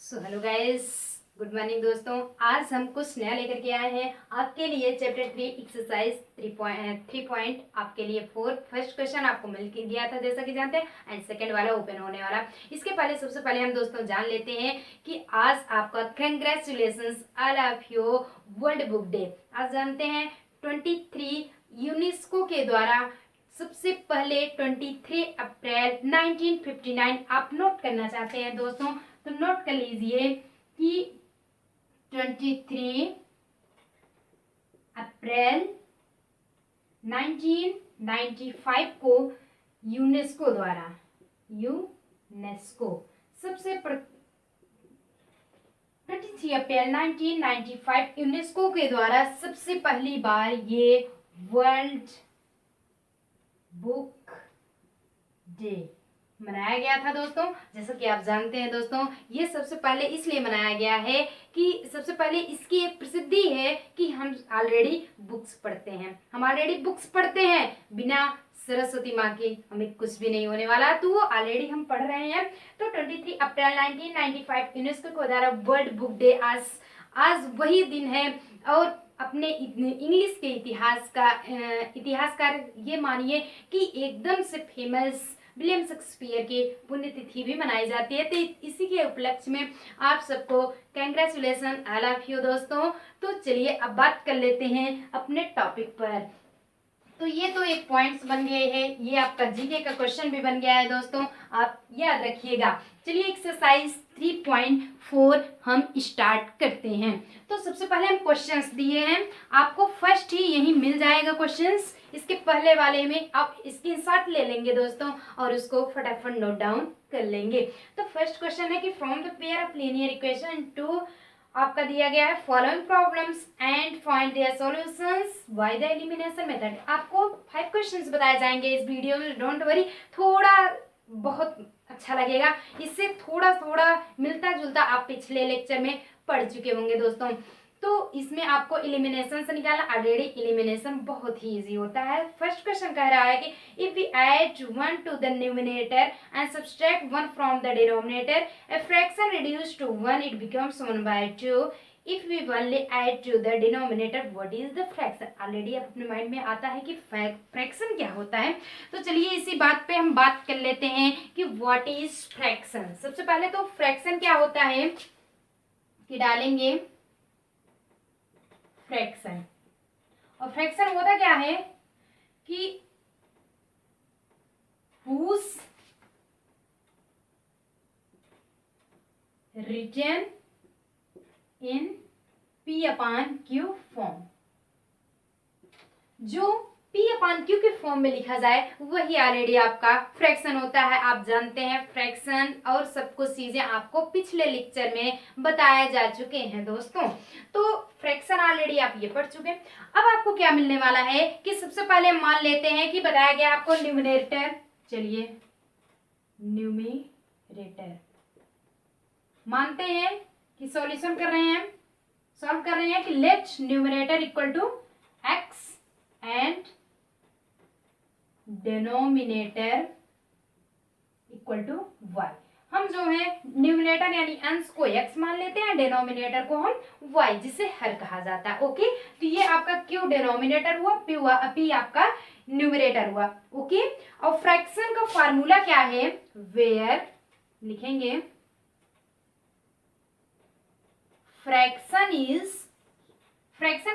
Hello guys, good morning दोस्तों। आज हम कुछ नया लेकर के आए हैं आपके लिए। चैप्टर 3 एक्सरसाइज 3 पॉइंट आपके लिए 4 फर्स्ट क्वेश्चन आपको मिल के गया था जैसा कि जानते हैं, एंड सेकंड वाला ओपन होने वाला। इसके पहले सबसे पहले हम दोस्तों जान लेते हैं कि आज आपका congratulations all of you world book day. आज जानते हैं 23 यूनेस्को के द्वारा सबसे पहले 23 अप्रैल 1959 आप नोट करना चाहते हैं दोस्तों, तो नोट कर लीजिए कि 23 अप्रैल 1995 को यूनेस्को द्वारा सबसे 23 अप्रैल 1995 यूनेस्को के द्वारा सबसे पहली बार ये वर्ल्ड बुक डे मनाया गया था दोस्तों। जैसा कि आप जानते हैं दोस्तों, ये सबसे पहले इसलिए मनाया गया है कि सबसे पहले इसकी एक प्रसिद्धि है कि हम ऑलरेडी बुक्स पढ़ते हैं। बिना सरस्वती माँ के हमें कुछ भी नहीं होने वाला, तो वो ऑलरेडी हम पढ़ रहे हैं। तो 23 अप्रैल 1995 यूनेस्को के द्वारा वर्ल्ड बुक डे आज वही दिन है। और अपने इंग्लिश के इतिहासकार ये मानिए कि एकदम से फेमस विलियम शेक्सपियर की पुण्यतिथि भी मनाई जाती है। तो इसी के उपलक्ष्य में आप सबको कंग्रेचुलेशन ऑल ऑफ यू दोस्तों। तो चलिए अब बात कर लेते हैं अपने टॉपिक पर। तो ये तो एक पॉइंट्स बन गए हैं, ये आपका जीके का क्वेश्चन भी बन गया है दोस्तों, आप याद रखिएगा। चलिए एक्सरसाइज 3.4 हम स्टार्ट करते हैं। तो सबसे पहले हम क्वेश्चंस दिए हैं, आपको फर्स्ट ही यही मिल जाएगा क्वेश्चंस। इसके पहले वाले में आप स्क्रीनशॉट ले लेंगे दोस्तों और उसको फटाफट नोट डाउन कर लेंगे। तो फर्स्ट क्वेश्चन है कि from the pair of linear equation to आपका दिया गया है following problems and find their solutions by the elimination method. आपको 5 क्वेश्चंस बताए जाएंगे इस वीडियो में, डोंट वरी। थोड़ा बहुत अच्छा लगेगा, इससे थोड़ा मिलता जुलता आप पिछले लेक्चर में पढ़ चुके होंगे दोस्तों। तो इसमें आपको एलिमिनेशन से निकालना, ऑलरेडी एलिमिनेशन बहुत ही इजी होता है। फर्स्ट क्वेश्चन कह रहा है कि if we add 1 to the numerator and subtract 1 from the denominator, a fraction reduced to 1 it becomes 1/2. If we only add to the denominator, what is the fraction? Already अपने mind में आता है कि fraction क्या होता है। तो चलिए इसी बात पे हम बात कर लेते हैं कि व्हाट इज फ्रैक्शन। सबसे पहले तो फ्रैक्शन क्या होता है कि डालेंगे फ्रैक्शन, और फ्रैक्शन होता क्या है कि whose written in P/Q form, जो P/Q के फॉर्म में लिखा जाए वही ऑलरेडी आपका फ्रैक्शन होता है। आप जानते हैं फ्रैक्शन और सब कुछ चीजें आपको पिछले लेक्चर में बताए जा चुके हैं दोस्तों। तो फ्रैक्शन ऑलरेडी आप ये पढ़ चुके हैं। अब आपको क्या मिलने वाला है कि सबसे पहले मान लेते हैं कि बताया गया आपको न्यूमरेटर। चलिए न्यूमरेटर मानते हैं कि सॉल्यूशन कर रहे हैं, सॉल्व कर रहे हैं कि let numerator equal to x and denominator equal to y। हम जो है न्यूमरेटर यानी अंश को x मान लेते हैं, डिनोमिनेटर को हम y, जिसे हर कहा जाता है। ओके, तो ये आपका q डिनोमिनेटर हुआ, p आपका न्यूमरेटर हुआ। ओके, और फ्रैक्शन का फार्मूला क्या है, वेयर लिखेंगे फ्रैक्शन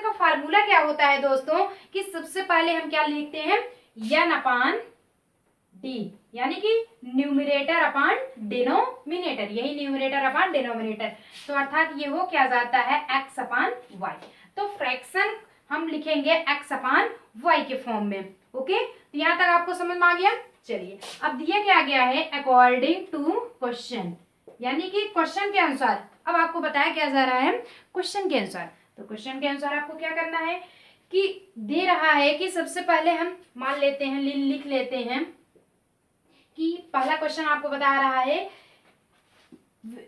का फार्मूला क्या होता है दोस्तों कि सबसे पहले हम क्या लिखते हैं, n/d, यानी कि न्यूमरेटर अपॉन डिनोमिनेटर, यही न्यूमरेटर अपॉन डिनोमिनेटर। तो अर्थात ये हो क्या जाता है x/y। तो फ्रैक्शन हम लिखेंगे x/y के फॉर्म में। ओके, तो यहां तक आपको समझ में आ गया। चलिए अब दिया क्या गया है अकॉर्डिंग टू क्वेश्चन, यानी कि क्वेश्चन के अनुसार। अब आपको बताया क्या जा रहा है क्वेश्चन के अनुसार। तो क्वेश्चन के अनुसार आपको क्या करना है कि दे रहा है कि सबसे पहले हम मान लेते हैं, लिख लेते हैं कि पहला क्वेश्चन आपको बता रहा है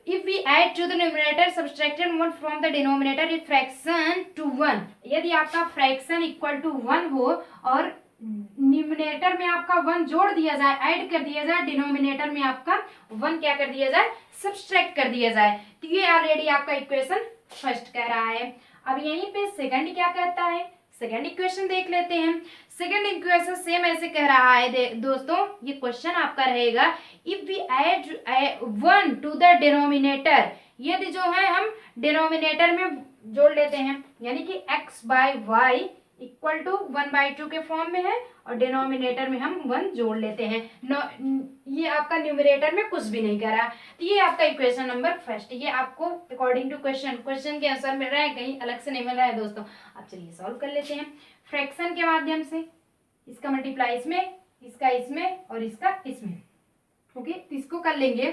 if we add to the numerator subtracted 1 from the denominator if fraction to 1, यदि आपका फ्रैक्शन इक्वल टू 1 हो और न्यूमिनेटर में आपका 1 जोड़ दिया जाए, ऐड कर दिया जाए, डिनोमिनेटर में आपका 1 क्या कर दिया जाए, सब्सट्रैक्ट कर दिया जाए। तो ये ऑलरेडी आपका इक्वेशन फर्स्ट कह रहा है। अब यहीं पे सेकंड क्या कहता है, सेकंड इक्वेशन देख लेते हैं। सेकंड इक्वेशन सेम ऐसे कह रहा है दोस्तों, ये क्वेश्चन आपका रहेगा if we add 1 to the denominator, यदि जो है हम डिनोमिनेटर में जोड़ लेते हैं, यानी कि x by y equal to 1/2 के फॉर्म में है और डिनोमिनेटर में हम 1 जोड़ लेते हैं। ये आपका न्यूमरेटर में कुछ भी नहीं करा, तो ये आपका इक्वेशन नंबर फर्स्ट, ये आपको अकॉर्डिंग टू क्वेश्चन के आंसर मिल रहा है, कहीं अलग से नहीं मिल रहा है दोस्तों। अब चलिए सॉल्व कर लेते हैं फ्रैक्शन के माध्यम से। इसका मल्टीप्लाई इसमें, इसका इसमें और इसका इसमें। ओके, तो इसको कर लेंगे,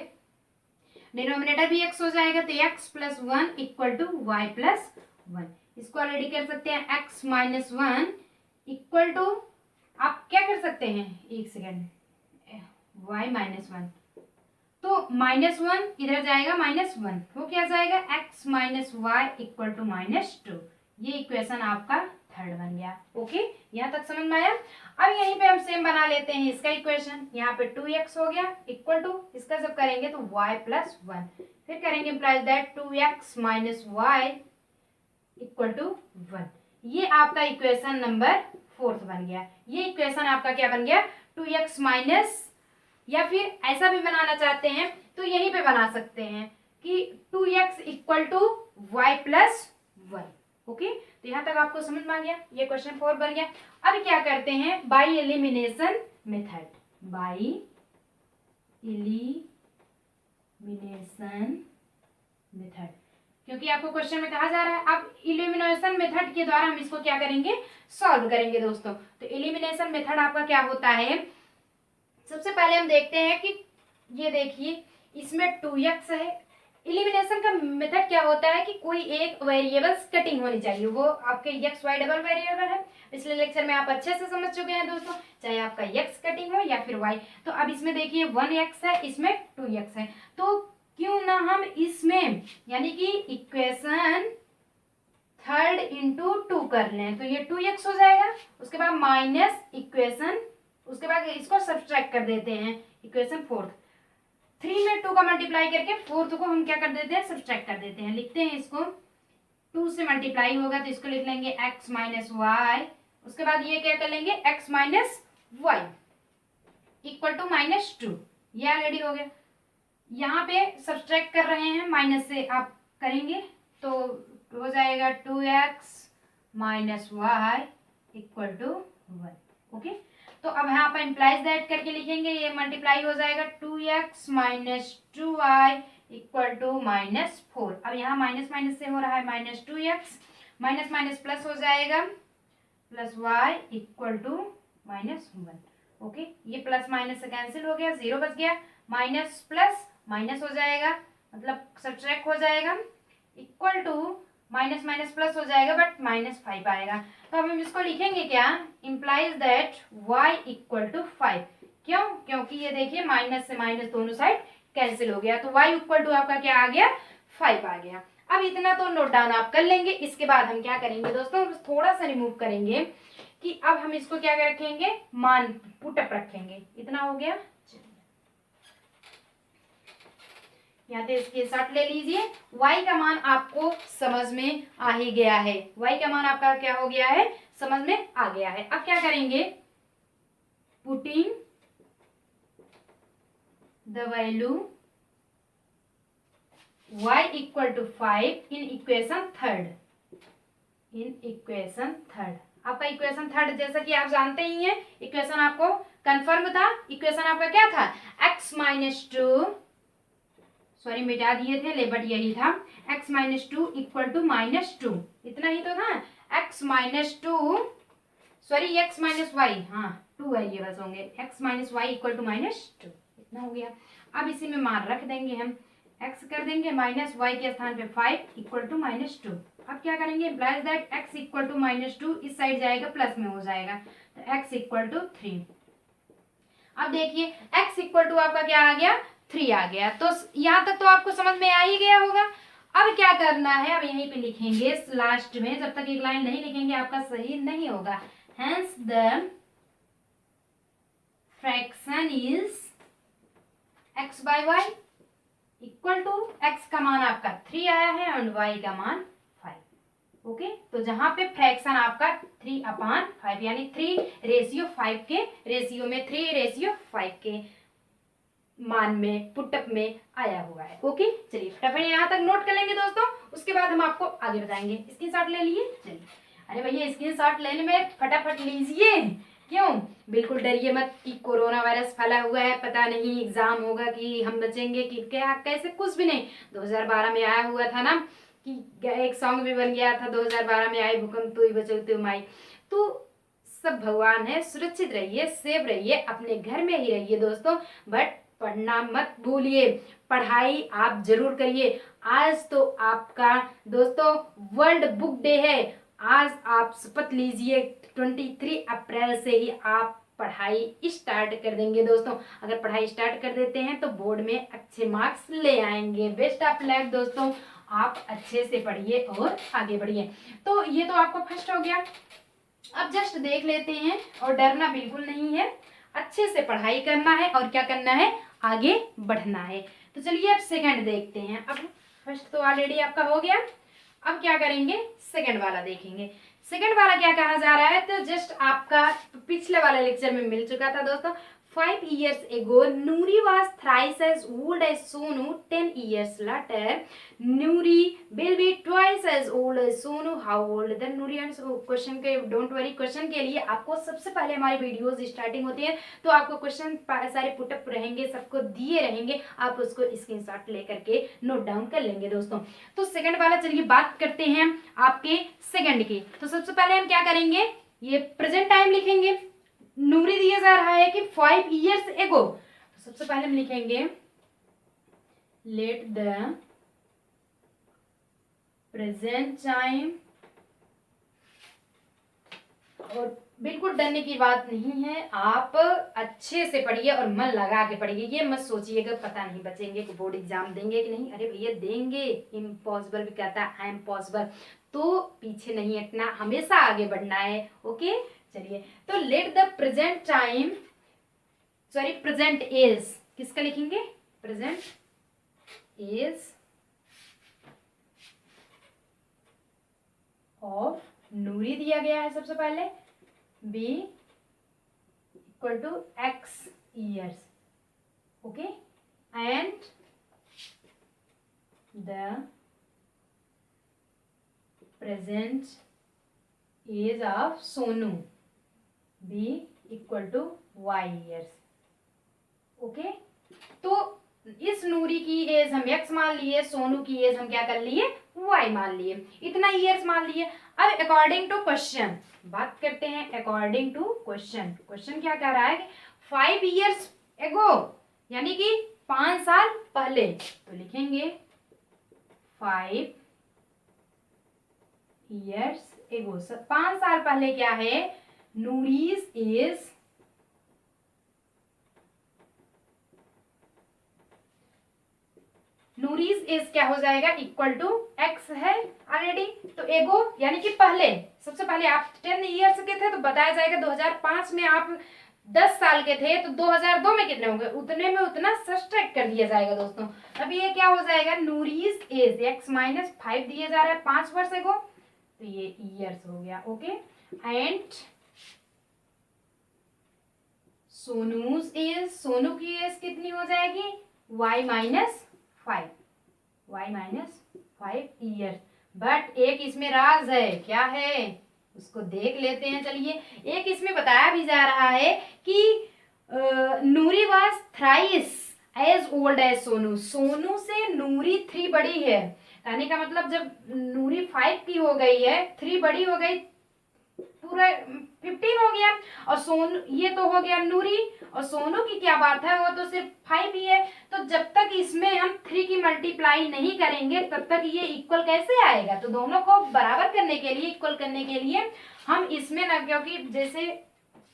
डिनोमिनेटर भी x हो जाएगा, तो x plus 1 equal to y plus 1। इसको ऑलरेडी कर सकते हैं x माइनस 1 इक्वल टू, आप क्या कर सकते हैं, एक सेकेंड, y माइनस 1, तो -1 इधर जाएगा -1, तो क्या जाएगा x minus y equal to -2। ये इक्वेशन आपका थर्ड बन गया। ओके, यहाँ तक समझ में आया। अब यहीं पे हम सेम बना लेते हैं इसका इक्वेशन, यहाँ पे 2x हो गया इक्वल टू, इसका जब करेंगे तो y प्लस 1, फिर करेंगे implies that 2x minus y equal to 1। ये आपका इक्वेशन नंबर फोर्थ बन गया। ये इक्वेशन आपका क्या बन गया, 2x माइनस, या फिर ऐसा भी बनाना चाहते हैं तो यहीं पे बना सकते हैं कि 2x equal to y plus 1। Okay, तो यहाँ तक आपको समझ में आ गया, ये क्वेश्चन 4 बन गया। अब क्या करते हैं, by elimination method, by elimination method, क्योंकि आपको क्वेश्चन में कहा जा रहा है। अब एलिमिनेशन मेथड के द्वारा हम इसको क्या करेंगे, सॉल्व करेंगे दोस्तों। तो एलिमिनेशन मेथड आपका क्या होता है, सबसे पहले हम देखते हैं कि ये देखिए इसमें 2x है। एलिमिनेशन का मेथड क्या होता है कि कोई एक वेरिएबल्स कटिंग होनी चाहिए, वो आपके x y डबल वेरिएबल है, पिछले लेक्चर में आप अच्छे से समझ चुके हैं दोस्तों, चाहे आपका x कटिंग हो या फिर y। तो अब इसमें देखिए 1x है, इसमें 2x है, तो क्यों ना हम इसमें यानी कि इक्वेशन थर्ड इंटू 2 कर लें, तो ये 2x हो जाएगा। उसके बाद माइनस इक्वेशन, उसके बाद इसको सब्सट्रैक्ट कर देते हैं, इक्वेशन फोर्थ 3 में 2 का मल्टीप्लाई करके फोर्थ को हम क्या कर देते हैं, सब्सट्रैक्ट कर देते हैं। लिखते हैं इसको, 2 से मल्टीप्लाई होगा तो इसको लिख लेंगे x माइनस वाई, उसके बाद ये क्या कर लेंगे x minus y equal to -2, ये ऑलरेडी हो गया। यहाँ पे सब्सट्रैक्ट कर रहे हैं, माइनस से आप करेंगे तो हो जाएगा 2x minus y equal to 1। Okay, तो अब यहाँ पर इम्प्लाइज दैट करके लिखेंगे, ये मल्टीप्लाई हो जाएगा 2x minus 2y equal to -4। अब यहाँ माइनस माइनस से हो रहा है -2x, माइनस माइनस प्लस हो जाएगा plus y equal to -1। Okay, ये प्लस माइनस से कैंसिल हो गया, 0 बच गया, माइनस प्लस माइनस हो जाएगा, मतलब सब्ट्रैक्ट हो जाएगा, equal to minus minus plus हो जाएगा बट -5 आएगा। तो अब हम इसको लिखेंगे क्या, implies that y equal to 5। क्यों, क्योंकि ये देखिए माइनस से माइनस दोनों साइड कैंसिल हो गया, तो y इक्वल टू आपका क्या आ गया, 5 आ गया। अब इतना तो नोट डाउन आप कर लेंगे। इसके बाद हम क्या करेंगे दोस्तों, थोड़ा सा रिमूव करेंगे कि अब हम इसको क्या रखेंगे, मान पुटअप रखेंगे। इतना हो गया, यहाँ पे इसके साथ ले लीजिए। y का मान आपको समझ में आ ही गया है, y का मान आपका क्या हो गया है, समझ में आ गया है। अब क्या करेंगे, putting the value y equal to 5 in equation third, in equation third. आपका इक्वेशन थर्ड जैसा कि आप जानते ही हैं, इक्वेशन आपको कंफर्म था। इक्वेशन आपका क्या था, x माइनस 2, सॉरी मिटा दिए थे बट यही था, x माइनस 2 इक्वल टू -2, इतना ही तो था। x minus 2, sorry x minus y, हाँ 2 वेरिएबल्स होंगे, x minus y equal to -2, इतना हो गया। अब इसी में मान रख देंगे हम, x कर देंगे माइनस वाई के स्थान पे 5 इक्वल टू -2। अब क्या करेंगे, implies that x equal to -2 इस साइड जाएगा, प्लस में हो जाएगा, तो x इक्वल टू 3। अब देखिए x इक्वल टू आपका क्या आ गया, 3 आ गया। तो यहाँ तक तो आपको समझ में आ ही गया होगा। अब क्या करना है, अब यहीं पे लिखेंगे लास्ट में, जब तक एक लाइन नहीं लिखेंगे आपका सही नहीं होगा। Hence the fraction is x by y equal to x का मान आपका 3 आया है और y का मान 5। ओके, तो जहां पे फ्रैक्शन आपका 3/5 यानी 3:5 के रेशियो में 3:5 के मान में पुटअप में आया हुआ है। ओके, चलिए फटाफट यहाँ तक नोट कर लेंगे दोस्तों, उसके बाद हम आपको आगे बताएंगे। स्क्रीनशॉट ले लिए, चलिए। अरे भैया स्क्रीनशॉट लेने में फटाफट लीजिए, क्यों? बिल्कुल डरिए मत कि कोरोना वायरस फैला हुआ है, पता नहीं एग्जाम होगा कि हम बचेंगे कि क्या कैसे, कुछ भी नहीं। 2012 में आया हुआ था ना कि एक सॉन्ग भी बन गया था, 2012 में आई भूकंप तू ही बचो तू माई। तो सब भगवान है, सुरक्षित रहिए, सेफ रहिए, अपने घर में ही रहिए दोस्तों, बट पढ़ना मत भूलिए, पढ़ाई आप जरूर करिए। आज तो आपका दोस्तों वर्ल्ड बुक डे है, आज आप शपथ लीजिए 23 अप्रैल से ही आप पढ़ाई स्टार्ट कर देंगे दोस्तों। अगर पढ़ाई स्टार्ट कर देते हैं तो बोर्ड में अच्छे मार्क्स ले आएंगे। बेस्ट ऑफ लक दोस्तों, आप अच्छे से पढ़िए और आगे बढ़िए। तो ये तो आपका फर्स्ट हो गया। अब जस्ट देख लेते हैं, और डरना बिल्कुल नहीं है, अच्छे से पढ़ाई करना है और क्या करना है, आगे बढ़ना है। तो चलिए अब सेकंड देखते हैं। अब फर्स्ट तो ऑलरेडी आपका हो गया, अब क्या करेंगे, सेकंड वाला देखेंगे। सेकंड वाला क्या कहा जा रहा है, तो जस्ट आपका पिछले वाले लेक्चर में मिल चुका था दोस्तों। 5 years ago, Nuri was thrice as old as Sonu. 10 years later, Nuri will be twice as old as Sonu. How old? Then Nuri and question के डोंट वरी, क्वेश्चन के लिए आपको सबसे पहले हमारी वीडियोस स्टार्टिंग होती है तो आपको क्वेश्चन सारे पुटअप रहेंगे, सबको दिए रहेंगे, आप उसको स्क्रीनशॉट लेकर के नोट डाउन कर लेंगे दोस्तों। तो सेकंड वाला चलिए बात करते हैं आपके सेकंड की। तो सबसे पहले हम क्या करेंगे, ये प्रेजेंट टाइम लिखेंगे। नूरी दिया जा रहा है कि 5 years ago, तो सबसे पहले हम लिखेंगे लेट द प्रेजेंट टाइम, और बिल्कुल डरने की बात नहीं है, आप अच्छे से पढ़िए और मन लगा के पढ़िए। ये मत सोचिएगा पता नहीं बचेंगे कि बोर्ड एग्जाम देंगे कि नहीं, अरे भैया देंगे, इम्पॉसिबल भी कहता है आई एम पॉसिबल। तो पीछे नहीं हटना, हमेशा आगे बढ़ना है। ओके, चलिए तो let the present time, sorry present is, किसका लिखेंगे, प्रेजेंट इज ऑफ नूरी दिया गया है सबसे पहले, be equal to x years। Okay, and the present age of Sonu, be equal to y years। Okay, तो इस नूरी की एज हम x मान लिए, सोनू की एज हम क्या कर लिए, y मान लिए, इतना ईयर्स मान लिए। अब अकॉर्डिंग टू क्वेश्चन बात करते हैं, अकॉर्डिंग टू क्वेश्चन, क्वेश्चन क्या कह रहा है, 5 years ago यानी कि 5 साल पहले, तो लिखेंगे 5 years ago, 5 साल पहले क्या है, नूरीज एज, नूरीज एज क्या हो जाएगा, इक्वल टू x है ऑलरेडी, तो एगो यानी कि पहले, सबसे पहले आप 10 years के थे तो बताया जाएगा 2005 में आप 10 साल के थे तो 2002 में कितने होंगे, उतने में उतना सब्ट्रैक्ट कर दिया जाएगा दोस्तों। अब ये क्या हो जाएगा, नूरीज एज x माइनस 5 दिया जा रहा है 5 वर्ष एगो, तो ये ईयर्स हो गया। Okay, and Sonu's age, Sonu की एज कितनी हो जाएगी, y माइनस 5 ईयर्स। बट एक इसमें राज है, क्या है उसको देख लेते हैं। चलिए, एक इसमें बताया भी जा रहा है कि Noori was thrice as old as Sonu, Sonu से नूरी 3 बड़ी है, कहने का मतलब जब नूरी 5 की हो गई है, 3 बड़ी हो गई, पूरा 15 हो गया, और सोनू ये तो हो गया नूरी, और सोनू की क्या बात है, वो तो सिर्फ 5 ही है। तो जब तक इसमें हम 3 की मल्टीप्लाई नहीं करेंगे तब तक ये इक्वल कैसे आएगा, तो दोनों को बराबर करने के लिए, इक्वल करने के लिए हम इसमें ना, क्योंकि जैसे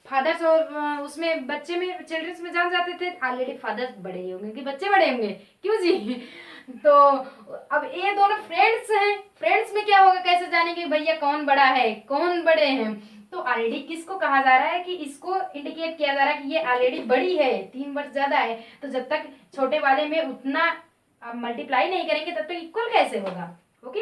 फादर्स और उसमें बच्चे में चिल्ड्रंस में जान जाते थे, ऑलरेडी फादर्स बड़े ही होंगे कि बच्चे बड़े होंगे, क्यों जी। तो अब ये दोनों फ्रेंड्स हैं, फ्रेंड्स में क्या होगा, कैसे जानेंगे भैया कौन बड़ा है कौन बड़े हैं, तो ऑलरेडी किसको कहा जा रहा है कि इसको इंडिकेट किया जा रहा है कि ये ऑलरेडी बड़ी है, 3 वर्ष ज्यादा है, तो जब तक छोटे वाले में उतना मल्टीप्लाई नहीं करेंगे तब तक इक्वल कैसे होगा। ओके,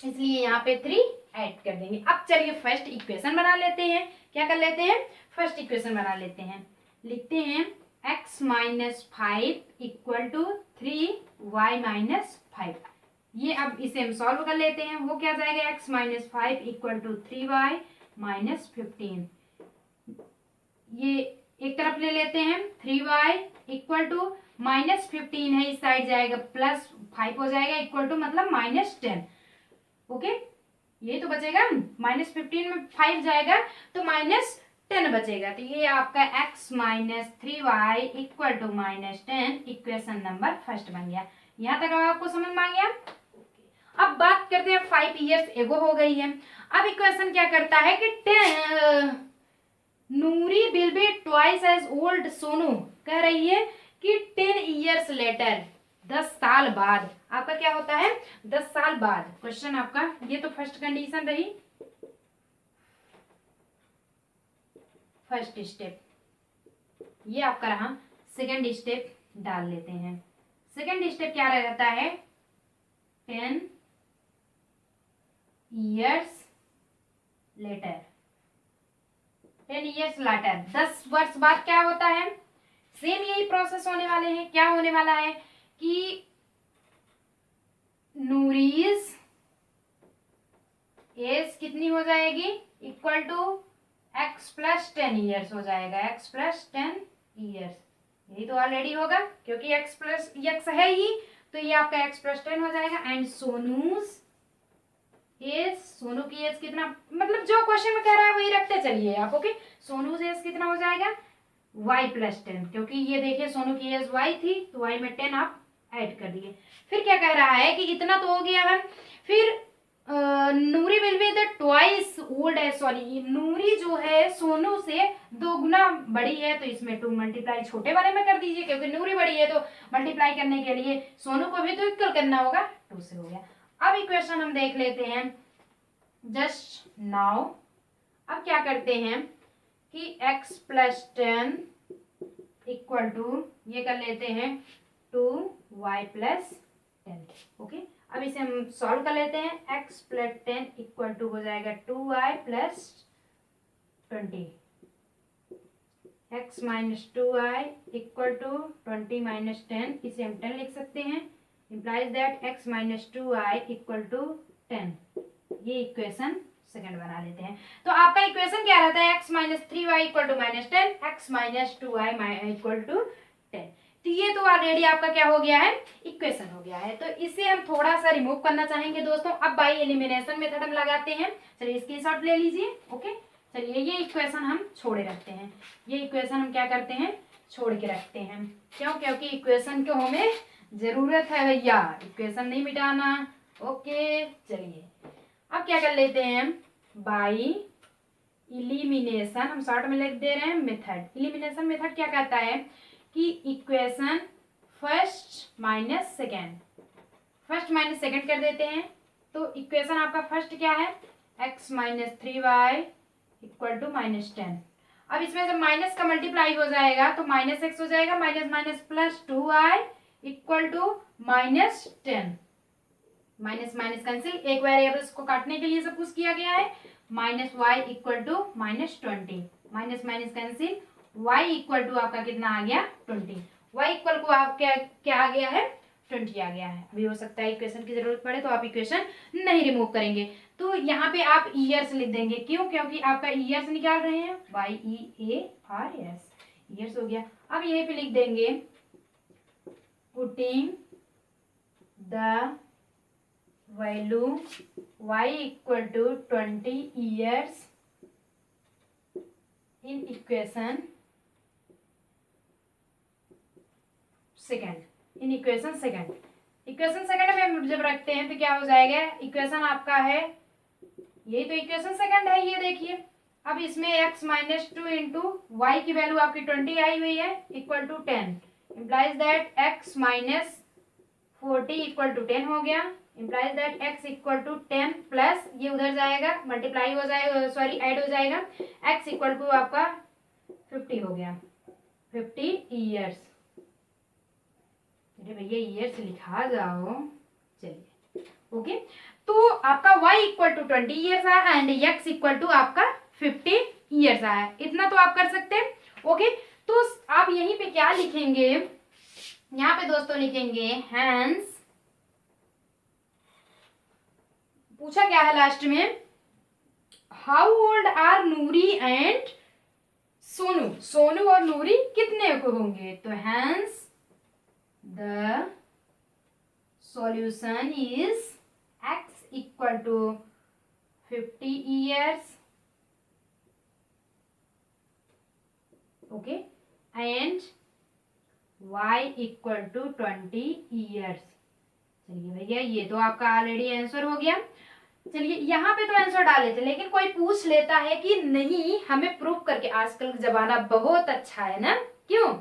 इसलिए यहाँ पे 3 ऐड कर देंगे। अब चलिए फर्स्ट इक्वेशन बना लेते हैं। क्या कर लेते हैं, फर्स्ट इक्वेशन बना लेते हैं। लिखते हैं x minus 5 equal to 3y minus 5। ये अब इसे हम सॉल्व कर लेते हैं। वो क्या जाएगा, x minus 5 equal to 3y minus 15। ये एक तरफ ले लेते हैं, 3y इक्वल टू माइनस 15 है, इस साइड जाएगा प्लस 5 हो जाएगा, इक्वल टू मतलब माइनस 10। ओके, ये तो बचेगा, माइनस 15 में 5 जाएगा तो माइनस 10 बचेगा। तो ये आपका x minus 3y equal to minus 10 equation number first बन गया। यहाँ तक आपको समझ में आ गया। अब बात करते हैं 5 इयर्स एगो हो गई है। अब इक्वेशन क्या करता है कि Noori will be twice as old Sonu, कह रही है कि 10 इयर्स लेटर, 10 साल बाद आपका क्या होता है, 10 साल बाद। क्वेश्चन आपका ये तो फर्स्ट कंडीशन रही, फर्स्ट स्टेप। ये आपका रहा, सेकंड स्टेप डाल लेते हैं। सेकंड स्टेप क्या रहता है, 10 इयर्स लेटर, 10 इयर्स लेटर, 10 वर्ष बाद क्या होता है, सेम यही प्रोसेस होने वाले हैं। क्या होने वाला है कि नूरीज एज कितनी हो जाएगी, equal to x plus 10 years हो जाएगा, x प्लस 10 ईयर्स। यही तो ऑलरेडी होगा क्योंकि x प्लस x है ही, तो ये आपका x प्लस 10 हो जाएगा। एंड सोनूज एज, सोनू की एज कितना, मतलब जो क्वेश्चन में कह रहा है वही रखते चलिए आप। ओके, सोनूज एज कितना हो जाएगा, y प्लस 10, क्योंकि ये देखिए सोनू की एज y थी तो y में 10 आप ऐड कर दिए। फिर क्या कह रहा है कि इतना तो हो गया है, फिर Noori will be the twice old है, सॉरी नूरी जो है सोनू से 2 गुना बड़ी है, तो इसमें 2 मल्टीप्लाई छोटे वाले में कर दीजिए, क्योंकि नूरी बड़ी है तो मल्टीप्लाई करने के लिए सोनू को भी तो इक्वल करना होगा, 2 से हो गया। अब इक्वेशन हम देख लेते हैं जस्ट नाउ। अब क्या करते हैं कि x प्लस 10 इक्वल टू, ये कर लेते हैं 2y प्लस 10। ओके, अब इसे हम सॉल्व कर लेते हैं। x प्लस 10 इक्वल टू हो जाएगा 2y plus 20, x minus 2y equal to 20 minus 10, इसे हम 10 लिख सकते हैं। implies that x minus 2y equal to 10। ये इक्वेशन सेकंड बना लेते हैं। तो आपका इक्वेशन क्या रहता है, x minus 3y equal to minus 10, x minus 2y equal to 10। तो ये तो ऑलरेडी आपका क्या हो गया है, इक्वेशन हो गया है। तो इसे हम थोड़ा सा रिमूव करना चाहेंगे दोस्तों। अब बाई एलिमिनेशन मेथड हम लगाते हैं। चलिए स्क्रीनशॉट ले लीजिए। ओके, चलिए ये इक्वेशन हम छोड़े रखते हैं। ये इक्वेशन हम क्या करते हैं, छोड़ के रखते हैं। क्यों, क्योंकि इक्वेशन को हमें जरूरत है भैया, इक्वेशन नहीं मिटाना। ओके, चलिए अब क्या कर लेते हैं, बाई इलिमिनेशन, हम शॉर्ट में लिख दे रहे हैं मेथड। इलिमिनेशन मेथड क्या कहता है कि equation first minus second, first minus second कर देते हैं। तो इक्वेशन आपका फर्स्ट क्या है, x minus 3y equal to minus 10। अब इसमें जब माइनस का मल्टीप्लाई हो जाएगा तो माइनस एक्स हो जाएगा, minus minus plus 2y equal to minus 10। Minus minus cancel, एक वेरिएबल्स को काटने के लिए सब कुछ किया गया है। Minus y equal to minus 20, minus minus cancel, y equal to आपका कितना आ गया 20, y इक्वल को आप क्या आ गया है 20 आ गया है। अभी हो सकता है इक्वेशन की जरूरत पड़े तो आप इक्वेशन नहीं रिमूव करेंगे, तो यहाँ पे आप ईयर्स लिख देंगे। क्यों, क्योंकि आपका ईयर्स निकाल रहे हैं, YEARS, ईयर्स हो गया। अब यहीं पे लिख देंगे putting the value y equal to 20 years in equation second, in equation second. Equation second में जब रखते हैं तो क्या हो जाएगा, इक्वेशन आपका है, यही तो इक्वेशन सेकेंड है, ये देखिए। अब इसमें x माइनस 2 इंटू वाई की वैल्यू आपकी 20 आई हुई है equal to 10, implies that x minus 40 equal to 10 हो गया। Implies that x equal to 10 plus ये उधर जाएगा, मल्टीप्लाई हो जाएगा, सॉरी ऐड हो जाएगा, x इक्वल टू आपका 50 हो गया, 50 ईयर्स। अरे भैया ईयर्स लिखा जाओ, चलिए ओके। तो आपका y इक्वल टू 20 ईयर्स आया एंड x इक्वल टू आपका 50 ईयर्स आया। इतना तो आप कर सकते हैं ओके। तो आप यहीं पे क्या लिखेंगे, यहाँ पे दोस्तों लिखेंगे हैंस, पूछा क्या है लास्ट में, how old are Nuri and Sonu, Sonu और नूरी कितने को होंगे, तो hence the solution is x equal to 50 years okay and y equal to 20 years. चलिए भैया ये तो आपका ऑलरेडी आंसर हो गया। चलिए यहाँ पे तो आंसर डाल लेते, लेकिन कोई पूछ लेता है कि नहीं हमें प्रूफ करके, आजकल का जमाना बहुत अच्छा है ना, क्यों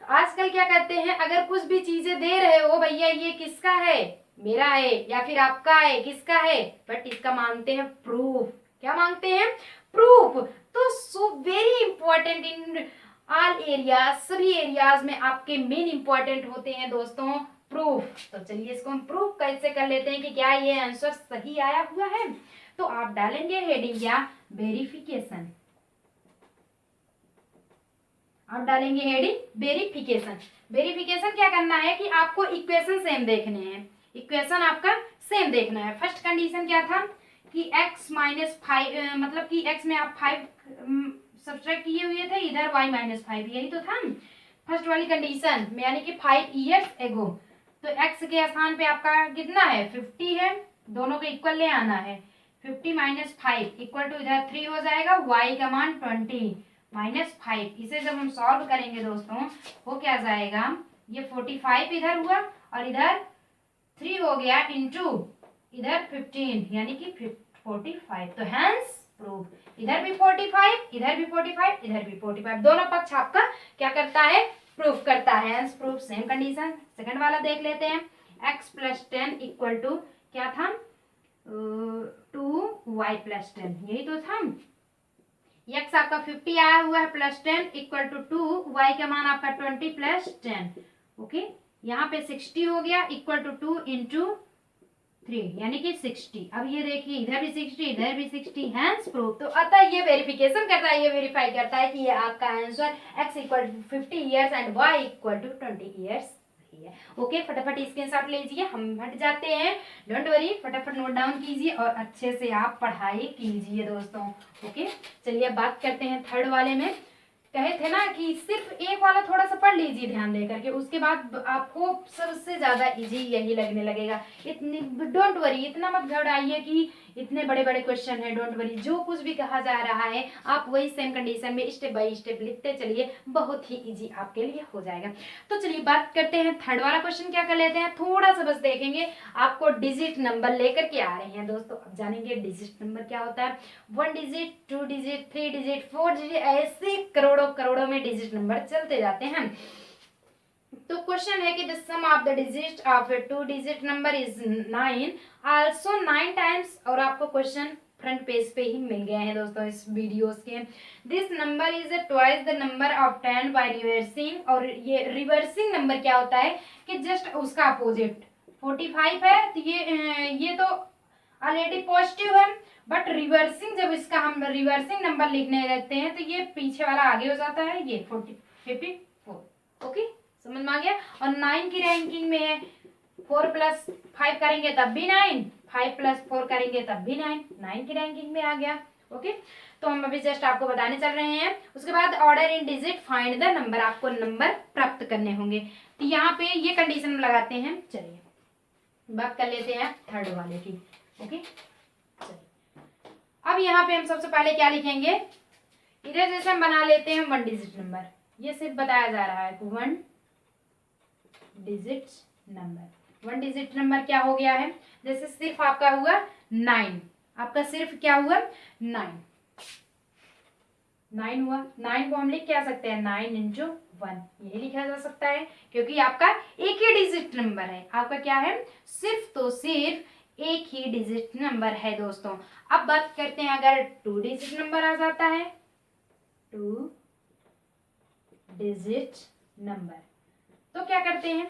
आजकल क्या करते हैं, अगर कुछ भी चीजें दे रहे हो भैया ये किसका है, मेरा है या फिर आपका है, किसका है, बट इसका मांगते हैं प्रूफ। क्या मांगते हैं, प्रूफ। तो so very important in all areas, सभी एरियाज में आपके मेन इंपॉर्टेंट होते हैं दोस्तों प्रूफ। तो चलिए इसको हम प्रूफ कैसे कर लेते हैं कि क्या ये आंसर सही आया हुआ है। तो आप डालेंगे हेडिंग क्या, वेरिफिकेशन, आप डालेंगे हेडिंग वेरिफिकेशन। वेरिफिकेशन क्या करना है कि आपको इक्वेशन सेम देखने हैं, इक्वेशन आपका सेम देखना है। फर्स्ट कंडीशन क्या था कि x माइनस 5, मतलब कि x में आप 5 सब्ट्रैक्ट किए हुए थे, इधर y माइनस 5, यही तो था फर्स्ट वाली कंडीशन में, यानी कि 5 ईयर्स एगो। तो x के स्थान पे आपका कितना है, 50 है, दोनों को इक्वल ले आना है। 50 माइनस 5 इक्वल टू इधर 3 हो जाएगा, y का मान 20 माइनस 5। इसे जब हम सॉल्व करेंगे दोस्तों वो क्या जाएगा, ये 45 इधर हुआ और इधर 3 हो गया इंटू इधर 15 यानी कि 45। तो हैंस प्रूफ, इधर भी 45, इधर भी 45, इधर भी 45, दोनों पक्ष आपका क्या करता है, प्रूफ करता है। Hence proof. Same condition second वाला देख लेते हैं, x प्लस 10 इक्वल टू क्या था, 2y प्लस 10, यही तो था। x आपका 50 आया हुआ है प्लस 10 इक्वल टू 2, y का मान आपका 20 प्लस 10 ओके। यहाँ पे 60 हो गया इक्वल टू 2 इंटू 3 यानी कि 60। अब ये देखिए इधर भी 60, इधर भी 60, हैंस प्रूफ। तो अतः ये वेरिफिकेशन करता है, ये वेरीफाई करता है कि ये आपका answer x equal to 50 years and y equal to 20 years है ओके। फटाफट स्क्रीनशॉट लीजिए, हम हट जाते हैं, डोंट वरी, फटाफट नोट डाउन कीजिए और अच्छे से आप पढ़ाई कीजिए दोस्तों ओके। चलिए बात करते हैं थर्ड वाले में। कहे थे ना कि सिर्फ एक वाला थोड़ा सा पढ़ लीजिए ध्यान दे करके, उसके बाद आपको सबसे ज्यादा इजी यही लगने लगेगा। इतनी डोंट वरी, इतना मत घबराइए कि इतने बड़े बड़े क्वेश्चन है, डोंट वरी, जो कुछ भी कहा जा रहा है आप वही सेम कंडीशन में स्टेप बाय स्टेप लिखते चलिए, बहुत ही इजी आपके लिए हो जाएगा। तो चलिए बात करते हैं थर्ड वाला क्वेश्चन क्या कर लेते हैं, थोड़ा सा बस देखेंगे। आपको डिजिट नंबर लेकर के आ रहे हैं दोस्तों, अब जानेंगे डिजिट नंबर क्या होता है। 1 डिजिट, 2 डिजिट, 3 डिजिट, 4 डिजिट, ऐसे करोड़ों करोड़ों में डिजिट नंबर चलते जाते हैं। तो क्वेश्चन है कि the sum of the digit of a 2 digit number is 9, also 9 times, और आपको क्वेश्चन फ्रंट पेज पे ही मिल गए हैं दोस्तों इस वीडियोस के। This number is twice the number of 10 by reversing, और ये रिवर्सिंग नंबर क्या होता है कि जस्ट उसका अपोजिट 45 है, तो ये तो ऑलरेडी पॉजिटिव है, बट रिवर्सिंग जब इसका हम रिवर्सिंग नंबर लिखने लगते हैं तो ये पीछे वाला आगे हो जाता है, ये 54 ओके, समझ में आ गया। और 9 की रैंकिंग में है, 4 प्लस 5 करेंगे तब भी 9, 5 प्लस 4 करेंगे तब भी 9 की रैंकिंग में आ गया ओके। तो हम अभी जस्ट आपको बताने चल रहे हैं। उसके बाद order in digit find the number, आपको नंबर प्राप्त करने होंगे। तो यहाँ पे ये कंडीशन हम लगाते हैं। चलिए बात कर लेते हैं थर्ड वाले की ओके। चलिए अब यहाँ पे हम सबसे पहले क्या लिखेंगे, इधर जैसे हम बना लेते हैं 1 डिजिट नंबर, ये सिर्फ बताया जा रहा है 1 डिजिट नंबर। 1 डिजिट नंबर क्या हो गया है, जैसे सिर्फ आपका हुआ 9, आपका सिर्फ क्या हुआ 9 हुआ। 9 को हम लिख क्या सकते हैं, 9 इंटू 1, यही लिखा जा सकता है, क्योंकि आपका एक ही डिजिट नंबर है, आपका क्या है सिर्फ तो सिर्फ एक ही डिजिट नंबर है दोस्तों। अब बात करते हैं अगर 2 डिजिट नंबर आ जाता है, 2 डिजिट नंबर, तो क्या करते हैं,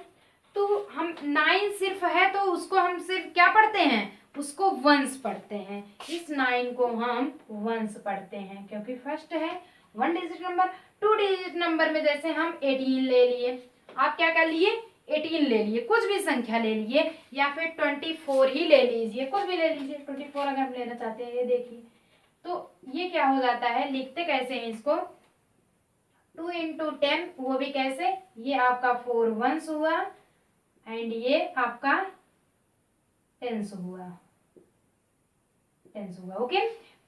तो हम 9 सिर्फ है तो उसको हम सिर्फ क्या पढ़ते हैं, उसको वंस पढ़ते हैं। इस 9 को हम वंस पढ़ते हैं क्योंकि फर्स्ट है 1 डिजिट नंबर। 2 डिजिट नंबर में जैसे हम 18 ले लिए, आप क्या कर लिए, 18 ले लिए, कुछ भी संख्या ले लिए, या फिर 24 ही ले लीजिए, कुछ भी ले लीजिए, 24 अगर हम लेना चाहते हैं। ये देखिए, तो ये क्या हो जाता है, लिखते कैसे हैं इसको, 2 इंटू 10, वो भी कैसे, ये आपका 4 वंस हुआ एंड ये आपका टेंस हुआ, टेंस हुआ। ओके,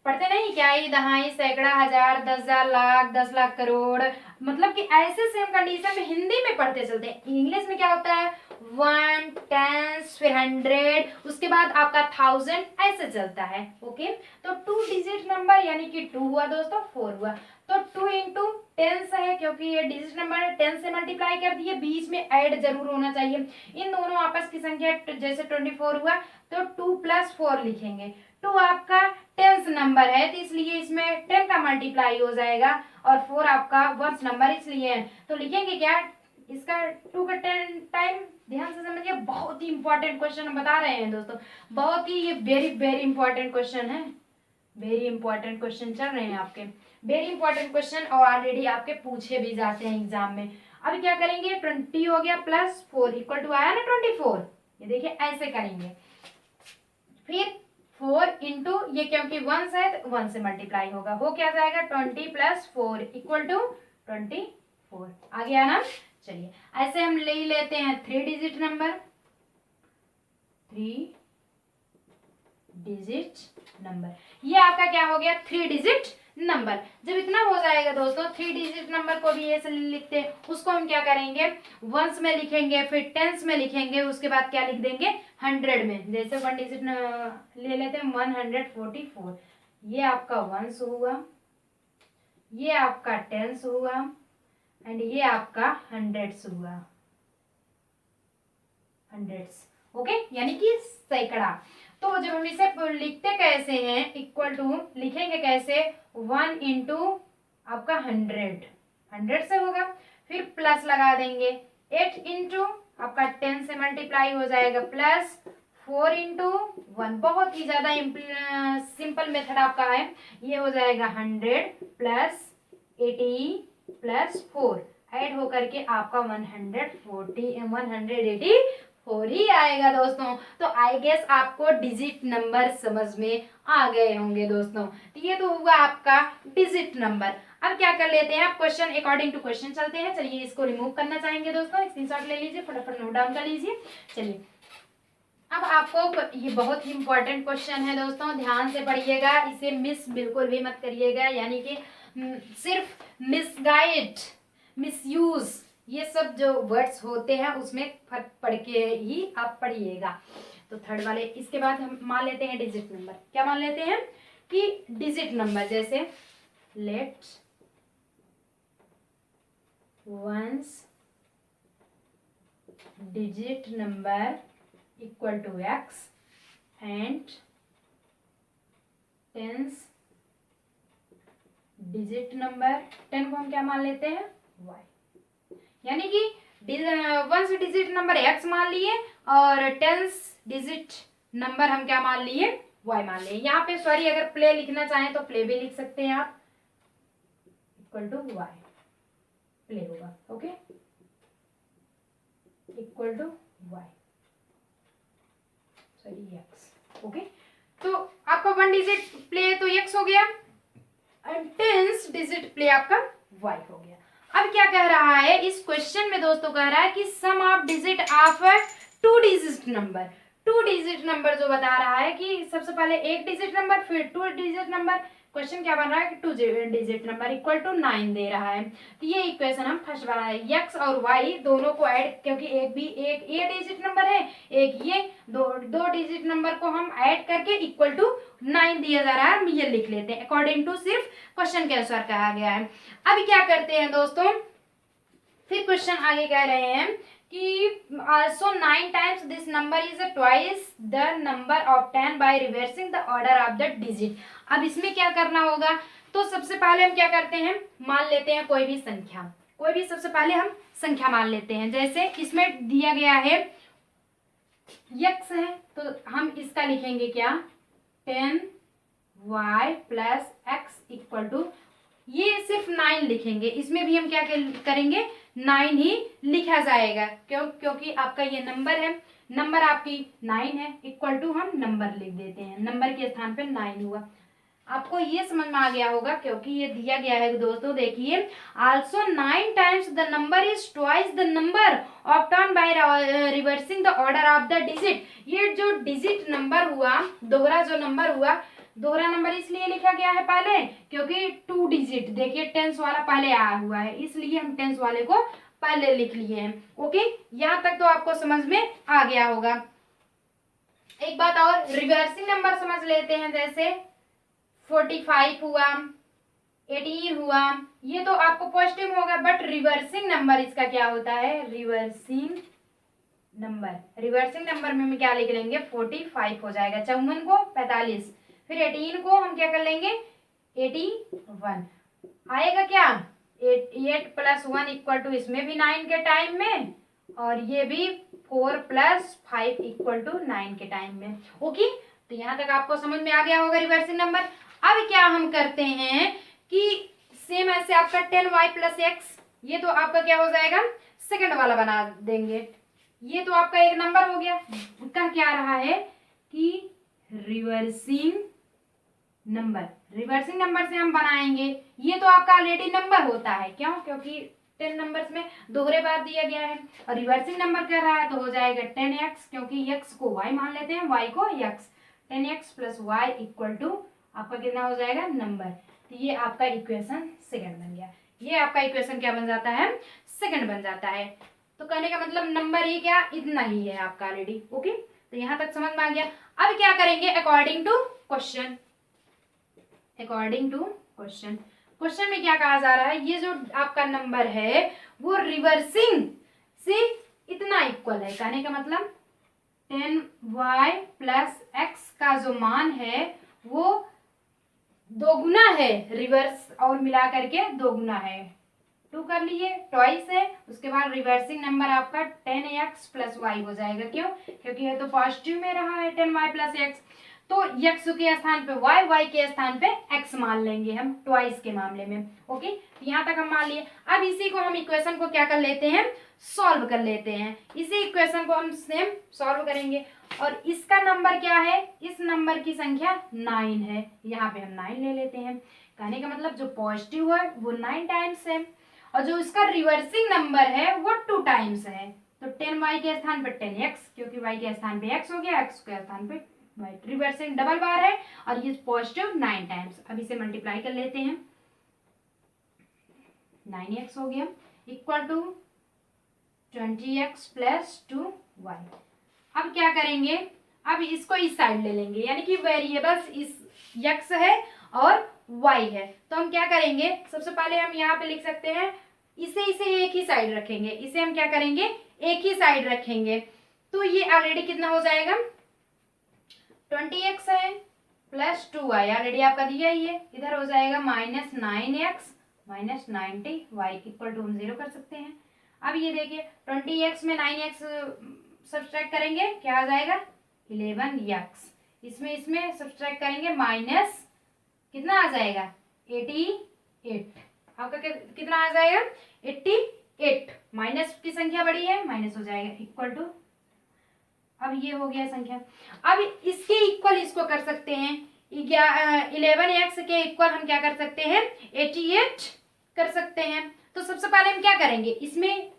पढ़ते नहीं क्या, ये दहाई, सैकड़ा, हजार, 10,000, लाख, 10 लाख, करोड़, मतलब कि ऐसे सेम कंडीशन में हिंदी में पढ़ते चलते हैं। इंग्लिश में क्या होता है, 1, 10, फिर 100, उसके बाद आपका 1000, ऐसे चलता है। ओके, तो 2 डिजिट नंबर यानी कि 2 हुआ दोस्तों, 4 हुआ, तो 2 इंटू 10 है क्योंकि ये डिजिट नंबर है, 10 से मल्टीप्लाई कर दिए, बीच में ऐड जरूर होना चाहिए। इन दोनों आपस की संख्या जैसे 24 हुआ तो 2 + 4 लिखेंगे। 2 आपका 10th नंबर है तो इसलिए इसमें 10 का मल्टीप्लाई हो जाएगा, और 4 आपका 1st नंबर इसलिए है, तो लिखेंगे क्या, इसका 2 का 10 टाइम। ध्यान से समझिए, बहुत ही इंपॉर्टेंट क्वेश्चन हम बता रहे हैं दोस्तों, बहुत ही ये वेरी वेरी इंपॉर्टेंट क्वेश्चन है, वेरी इंपॉर्टेंट क्वेश्चन चल रहे हैं आपके, वेरी इंपॉर्टेंट क्वेश्चन, और ऑलरेडी आपके पूछे भी जाते हैं एग्जाम में। अब क्या करेंगे, 20 हो गया प्लस 4 इक्वल टू आया ना 24, ये देखिए ऐसे करेंगे, फिर 4 इंटू ये क्योंकि 1 है तो 1 से मल्टीप्लाई होगा, वो क्या जाएगा 20 + 4 इक्वल टू 24, आ गया ना। चलिए ऐसे हम ले लेते हैं 3 डिजिट नंबर, 3 डिजिट नंबर, ये आपका क्या हो गया 3 डिजिट नंबर। जब इतना हो जाएगा दोस्तों, 3 डिजिट नंबर को भी ऐसे लिखते हैं, उसको हम क्या करेंगे, वंस में लिखेंगे, फिर टेंस में लिखेंगे, उसके बाद क्या लिख देंगे 100 में। जैसे 1 डिजिट ले लेते हैं 144, ये आपका वंस हुआ, ये आपका टेंस हुआ एंड ये आपका हंड्रेड्स हुआ, हंड्रेड्स। ओके, यानी कि सैकड़ा। तो जब हम इसे लिखते कैसे हैं, इक्वल टू लिखेंगे कैसे, 1 इंटू आपका 100, 100 से होगा, फिर प्लस लगा देंगे, 8 इंटू आपका 10 से मल्टीप्लाई हो जाएगा, प्लस 4 इंटू 1, बहुत ही ज्यादा सिंपल मेथड आपका है, ये हो जाएगा 100 प्लस 80 प्लस 4, ऐड होकर के आपका 184 ही आएगा दोस्तों। तो आई गेस आपको डिजिट नंबर समझ में आ गए होंगे दोस्तों। तो ये तो हुआ आपका डिजिट नंबर। अब क्या कर लेते हैं, आप क्वेश्चन अकॉर्डिंग टू क्वेश्चन चलते हैं। चलिए इसको रिमूव करना चाहेंगे दोस्तों, स्क्रीनशॉट ले लीजिए, फटाफट नोट डाउन कर लीजिए। चलिए अब आपको ये बहुत ही इंपॉर्टेंट क्वेश्चन है दोस्तों, ध्यान से पढ़िएगा, इसे मिस बिल्कुल भी मत करिएगा, यानी कि सिर्फ मिसगाइड, मिसयूज, ये सब जो वर्ड्स होते हैं उसमें फर्क पढ़ के ही आप पढ़िएगा। तो थर्ड वाले, इसके बाद हम मान लेते हैं डिजिट नंबर। क्या मान लेते हैं कि डिजिट नंबर, जैसे let ones digit number equal to x and tens digit number, 10 को हम क्या मान लेते हैं y, यानी कि वंस डिजिट नंबर x मान लिए और टेंस डिजिट नंबर हम क्या मान लिए, y मान लिए। यहाँ पे सॉरी अगर प्ले लिखना चाहें तो प्ले भी लिख सकते हैं आप, इक्वल टू y, प्ले होगा, okay, equal to y, sorry x, okay. तो आपका 1 डिजिट प्ले तो x हो गया, टेंस डिजिट प्ले आपका y हो गया। अब क्या कह रहा है इस क्वेश्चन में दोस्तों, कह रहा है कि sum of digit of 2 digit number. 2 digit number जो बता रहा है कि सबसे पहले 1 डिजिट नंबर फिर 2 डिजिट नंबर। क्वेश्चन क्या बन रहा है कि 2 डिजिट नंबर इक्वल टू 9 दे रहा है। तो ये इक्वेशन हम फर्स्ट बना है, x और y दोनों को ऐड, क्योंकि एक ये डिजिट नंबर है, एक ये, दो डिजिट नंबर को हम ऐड करके इक्वल टू 9 दिया जा रहा है, हम ये लिख लेते हैं अकॉर्डिंग टू सिर्फ क्वेश्चन के अनुसार कहा गया है। अब क्या करते हैं दोस्तों, फिर क्वेश्चन आगे कह रहे हैं कि also 9 times this number is twice the number of 10 by reversing the order of the digit। अब इसमें क्या करना होगा, तो सबसे पहले हम क्या करते हैं, मान लेते हैं कोई भी संख्या, कोई भी सबसे पहले हम संख्या मान लेते हैं। जैसे इसमें दिया गया है x है, तो हम इसका लिखेंगे क्या, 10y plus x equal to, ये सिर्फ 9 लिखेंगे, इसमें भी हम क्या करेंगे, 9 ही लिखा जाएगा। क्योंकि आपका ये नंबर है, नंबर आपकी 9 है, इक्वल टू हम नंबर लिख देते हैं, नंबर के स्थान पे 9 हुआ। आपको ये समझ में आ गया होगा, क्योंकि ये दिया गया है दोस्तों। देखिए, also 9 times the number is twice the number of turn by reversing the order of the digit. ये जो डिजिट नंबर हुआ, दोहरा जो नंबर हुआ, दोहरा नंबर इसलिए लिखा गया है पहले क्योंकि 2 डिजिट, देखिए टेंस वाला पहले आया हुआ है, इसलिए हम टेंस वाले को पहले लिख लिए हैं। ओके, यहाँ तक तो आपको समझ में आ गया होगा। एक बात और, रिवर्सिंग नंबर समझ लेते हैं। जैसे 45 हुआ, 18 हुआ, ये तो आपको पॉजिटिव होगा, बट रिवर्सिंग नंबर इसका क्या होता है, रिवर्सिंग नंबर। रिवर्सिंग नंबर में हम क्या लिख लेंगे, 45 हो जाएगा, 54 को 45, फिर 18 को हम क्या कर लेंगे, 81 आएगा क्या, 8 प्लस 1 इक्वल टू, इसमें भी 9 के टाइम में, और ये भी 4 प्लस 5 इक्वल टू 9 के टाइम में। ओके, तो यहाँ तक आपको समझ में आ गया होगा रिवर्सिंग नंबर। अब क्या हम करते हैं कि सेम ऐसे आपका 10y प्लस एक्स, ये तो आपका क्या हो जाएगा, सेकंड वाला बना देंगे। ये तो आपका एक नंबर हो गया, कह क्या रहा है कि रिवर्सिंग नंबर, रिवर्सिंग नंबर से हम बनाएंगे। ये तो आपका ऑलरेडी नंबर होता है, क्यों, क्योंकि 10 नंबर्स में दोहरे बार दिया गया है, और रिवर्सिंग नंबर कर रहा है तो हो जाएगा 10x, क्योंकि x को y मान लेते हैं, y को x, 10x plus y equal to आपका कितना हो जाएगा, नंबर। तो ये आपका इक्वेशन सेकंड बन गया, ये आपका इक्वेशन क्या बन जाता है, सेकंड बन जाता है। तो कहने का मतलब नंबर ही क्या, इतना ही है आपका ऑलरेडी। ओके, तो यहाँ तक समझ में आ गया। अब क्या करेंगे, according to question, according to question, question में क्या कहा जा रहा है, ये जो आपका नंबर है वो रिवर्सिंग से इतना इक्वल है। कहने का मतलब 10y प्लस एक्स का जो मान है वो दोगुना है, रिवर्स और मिला करके दोगुना है, 2 कर लिए, ट्वाइस है, उसके बाद रिवर्सिंग नंबर आपका 10x प्लस वाई हो जाएगा। क्यों, क्योंकि ये तो पॉजिटिव में रहा है 10y प्लस एक्स, तो x के स्थान पे y के स्थान पे x मान लेंगे हम ट्वाइस के मामले में। ओके, यहाँ तक हम मान लिए। अब इसी को हम इक्वेशन को क्या कर लेते हैं, सॉल्व कर लेते हैं। इसी इक्वेशन को हम सेम सॉल्व करेंगे, और इसका नंबर क्या है, इस नंबर की संख्या 9 है, यहाँ पे हम 9 ले लेते हैं। कहने का मतलब जो पॉजिटिव है वो 9 टाइम्स है, और जो इसका रिवर्सिंग नंबर है वो 2 टाइम्स है। तो 10y के स्थान पे 10x, क्योंकि y के स्थान पे x हो गया, x के स्थान पे y, रिवर्सिंग डबल बार है, और ये पॉजिटिव 9 टाइम्स। अब इसे मल्टीप्लाई कर लेते हैं, 9x हो गया equal to 20x plus 2y। अब क्या करेंगे, अब इसको इस साइड ले लेंगे, यानी कि वेरिएबल्स इस x है और y है, तो हम क्या करेंगे, सबसे पहले हम यहाँ पे लिख सकते हैं, इसे एक ही साइड रखेंगे, इसे हम क्या करेंगे, एक ही साइड रखेंगे। तो ये ऑलरेडी कितना हो जाएगा, 20x है प्लस 2y, ऑलरेडी आपका दिया ही है, इधर हो जाएगा minus 9x minus 90y equal to हम 0 कर सकते हैं। अब ये देखिए 20x में 9x सब्सट्रैक्ट करेंगे, क्या आ जाएगा 11x, इसमें सब्सट्रैक्ट करेंगे माइनस कितना आ जाएगा 88, आपका कितना आ जाएगा 88, माइनस की संख्या बड़ी है, माइनस हो जाएगा इक्वल टू, अब ये हो गया संख्या। अब इसके इक्वल इसको कर सकते हैं, 11x के इक्वल हम क्या कर सकते हैं, 88 कर सकते हैं। तो सबसे पहले हम क्या करेंगे, इसमें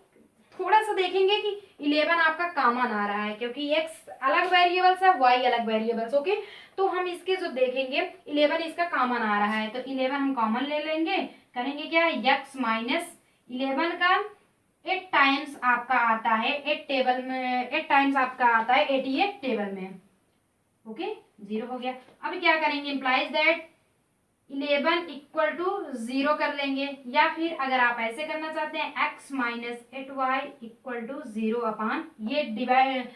थोड़ा सा देखेंगे कि 11 आपका कॉमन आ रहा है, क्योंकि x अलग वेरिएबल्स है, y अलग वेरिएबल्स। ओके, तो हम इसके जो देखेंगे 11 इसका कॉमन आ रहा है, तो 11 हम कॉमन ले लेंगे, करेंगे क्या, x माइनस 11 का 8 टाइम्स आपका आता है 8 टेबल में, 8 टाइम्स आपका आता है 88 टेबल में। ओके, 0 हो गया। अब क्या करेंगे, इम्प्लाइज दैट 11 इक्वल टू 0 कर लेंगे, या फिर अगर आप ऐसे करना चाहते हैं x minus 8y equal to 0 upon ये डिवाइड,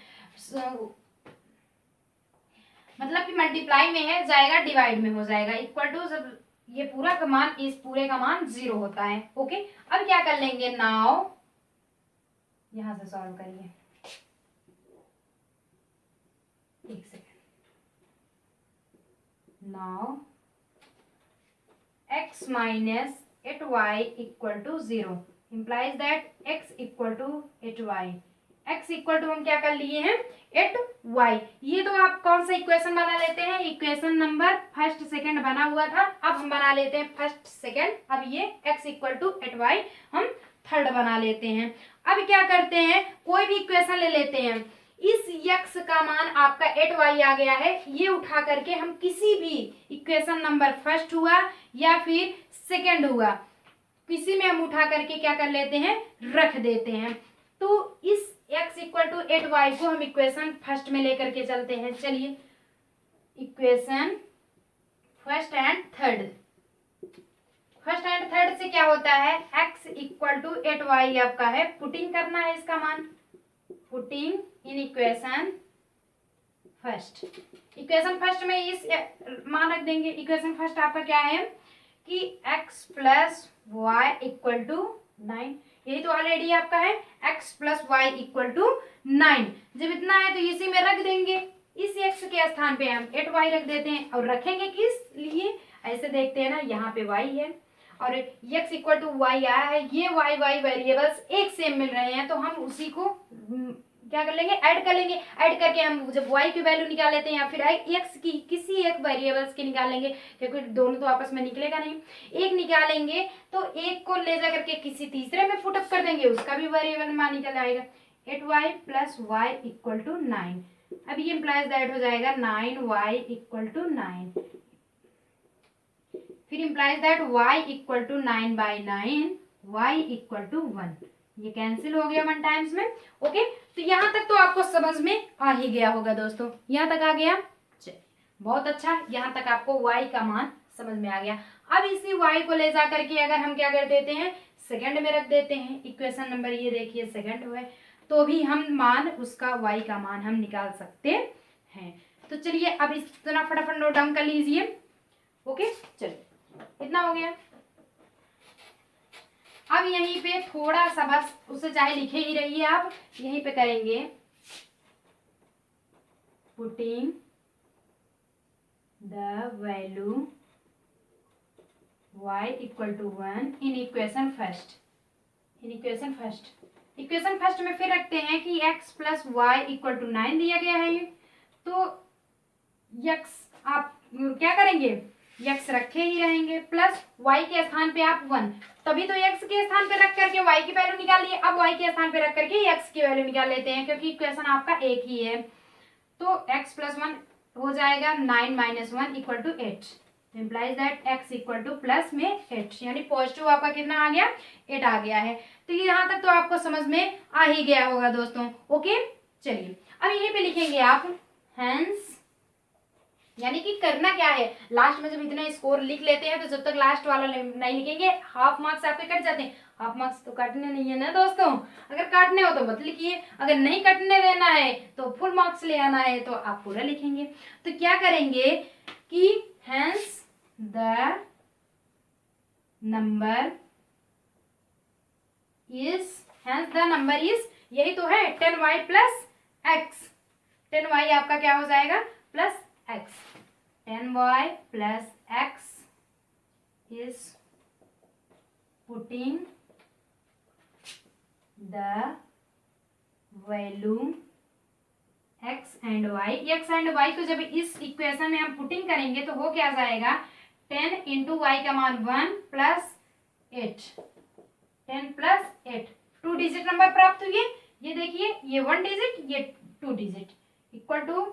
मतलब कि मल्टीप्लाई में है जाएगा डिवाइड में हो जाएगा, इक्वल टू जब ये पूरा का मान इस पूरे का मान 0 होता है। ओके, अब क्या कर लेंगे, नाउ यहां से सॉल्व करिए, एक second, now x minus 8y equal to 0 implies that x equal to 8y, x equal to हम क्या कर लिए हैं 8y। ये तो आप कौन सा इक्वेशन बना लेते हैं, इक्वेशन नंबर फर्स्ट सेकंड बना हुआ था, अब हम बना लेते हैं फर्स्ट सेकंड। अब ये x इक्वल टू 8y हम थर्ड बना लेते हैं। अब क्या करते हैं, कोई भी इक्वेशन ले लेते हैं, इस x का मान आपका 8y आ गया है, ये उठा करके हम किसी भी इक्वेशन नंबर फर्स्ट हुआ या फिर सेकंड हुआ, किसी में हम उठा करके क्या कर लेते हैं, रख देते हैं। तो इस x इक्वल टू 8y को हम इक्वेशन फर्स्ट में लेकर के चलते हैं। चलिए, equation first and third, first and third से क्या होता है, x इक्वल टू 8y आपका है, पुटिंग करना है इसका मान, putting in equation first. Equation first में इस मान रख देंगे। इक्वेशन फर्स्ट आपका क्या है कि x plus y equal to 9, यही तो ऑलरेडी आपका है, x plus y equal to 9। जब इतना है तो इसी में रख देंगे, इस x के स्थान पे हम 8y रख देते हैं, और रखेंगे किस लिए, ऐसे देखते हैं ना, यहाँ पे y है और x इक्वल टू वाई आया है, ये y वेरिएबल्स एक सेम मिल रहे हैं, तो हम उसी को क्या कर लेंगे, ऐड कर लेंगे। ऐड करके हम जब y की वैल्यू निकाल लेते हैं या फिर x की किसी एक वेरिएबल्स की निकाल लेंगे, क्योंकि दोनों तो आपस में निकलेगा नहीं, एक निकालेंगे तो एक को ले जा करके किसी तीसरे में पुटअप कर देंगे, उसका भी वेरिएबल मान निकल आएगा। 8y plus y equal to 9, अब ये इम्प्लाइज दैट हो जाएगा 9y इक्वल टू 9, फिर implies that y equal to 9/9, y equal to 1, ये कैंसिल हो गया 1 टाइम्स में। ओके, तो यहाँ तक तो आपको समझ में आ ही गया होगा दोस्तों, यहाँ तक आ गया, चलिए बहुत अच्छा, यहाँ तक आपको y का मान समझ में आ गया। अब इसी y को ले जा करके अगर हम क्या कर देते हैं, सेकंड में रख देते हैं, इक्वेशन नंबर ये देखिए सेकंड है, तो भी हम मान उसका y का मान हम निकाल सकते हैं। तो चलिए अब इतना फटाफट नोट डाउन कर लीजिए। ओके, चलिए इतना हो गया। अब यहीं पे थोड़ा सा बस, उसे चाहे लिखे ही रहिए आप, यहीं पे करेंगे putting the value y equal to 1 in equation first, in equation first. Equation first में फिर रखते हैं कि x plus y equal to 9 दिया गया है, तो x आप क्या करेंगे, x रखे ही रहेंगे, प्लस y के स्थान पे आप 1, तभी तो x के स्थान पे रख करके y की वैल्यू निकाल लिए, अब y के स्थान पे रख करके x की वैल्यू निकाल लेते हैं, क्योंकि इक्वेशन आपका एक ही है। तो x प्लस 1 हो जाएगा 9 minus 1 equal to 8, implies that x equal to plus में 8, यानी पॉजिटिव आपका कितना आ गया, 8 आ गया है। तो यहाँ तक तो आपको समझ में आ ही गया होगा दोस्तों। ओके, चलिए अब यहीं पे लिखेंगे आप हेंस, यानी कि करना क्या है, लास्ट में जब इतना स्कोर लिख लेते हैं तो जब तक लास्ट वाला नहीं लिखेंगे हाफ मार्क्स आपके कट जाते हैं। हाफ मार्क्स तो काटने नहीं है ना दोस्तों, अगर काटने हो तो मत लिखिए, अगर नहीं कटने देना है तो फुल मार्क्स ले आना है तो आप पूरा लिखेंगे। तो क्या करेंगे कि हेंस द नंबर इज, यही तो है 10y प्लस एक्स, 10y आपका क्या हो जाएगा plus x, 10y plus x is putting the value x and y, x and y को जब इस इक्वेशन में हम पुटिंग करेंगे तो हो क्या जाएगा, 10 इंटू वाई का मान 1 प्लस 8, 10 प्लस 8, 2 डिजिट नंबर प्राप्त हुए। ये देखिए, ये 1 डिजिट, ये 2 डिजिट, इक्वल टू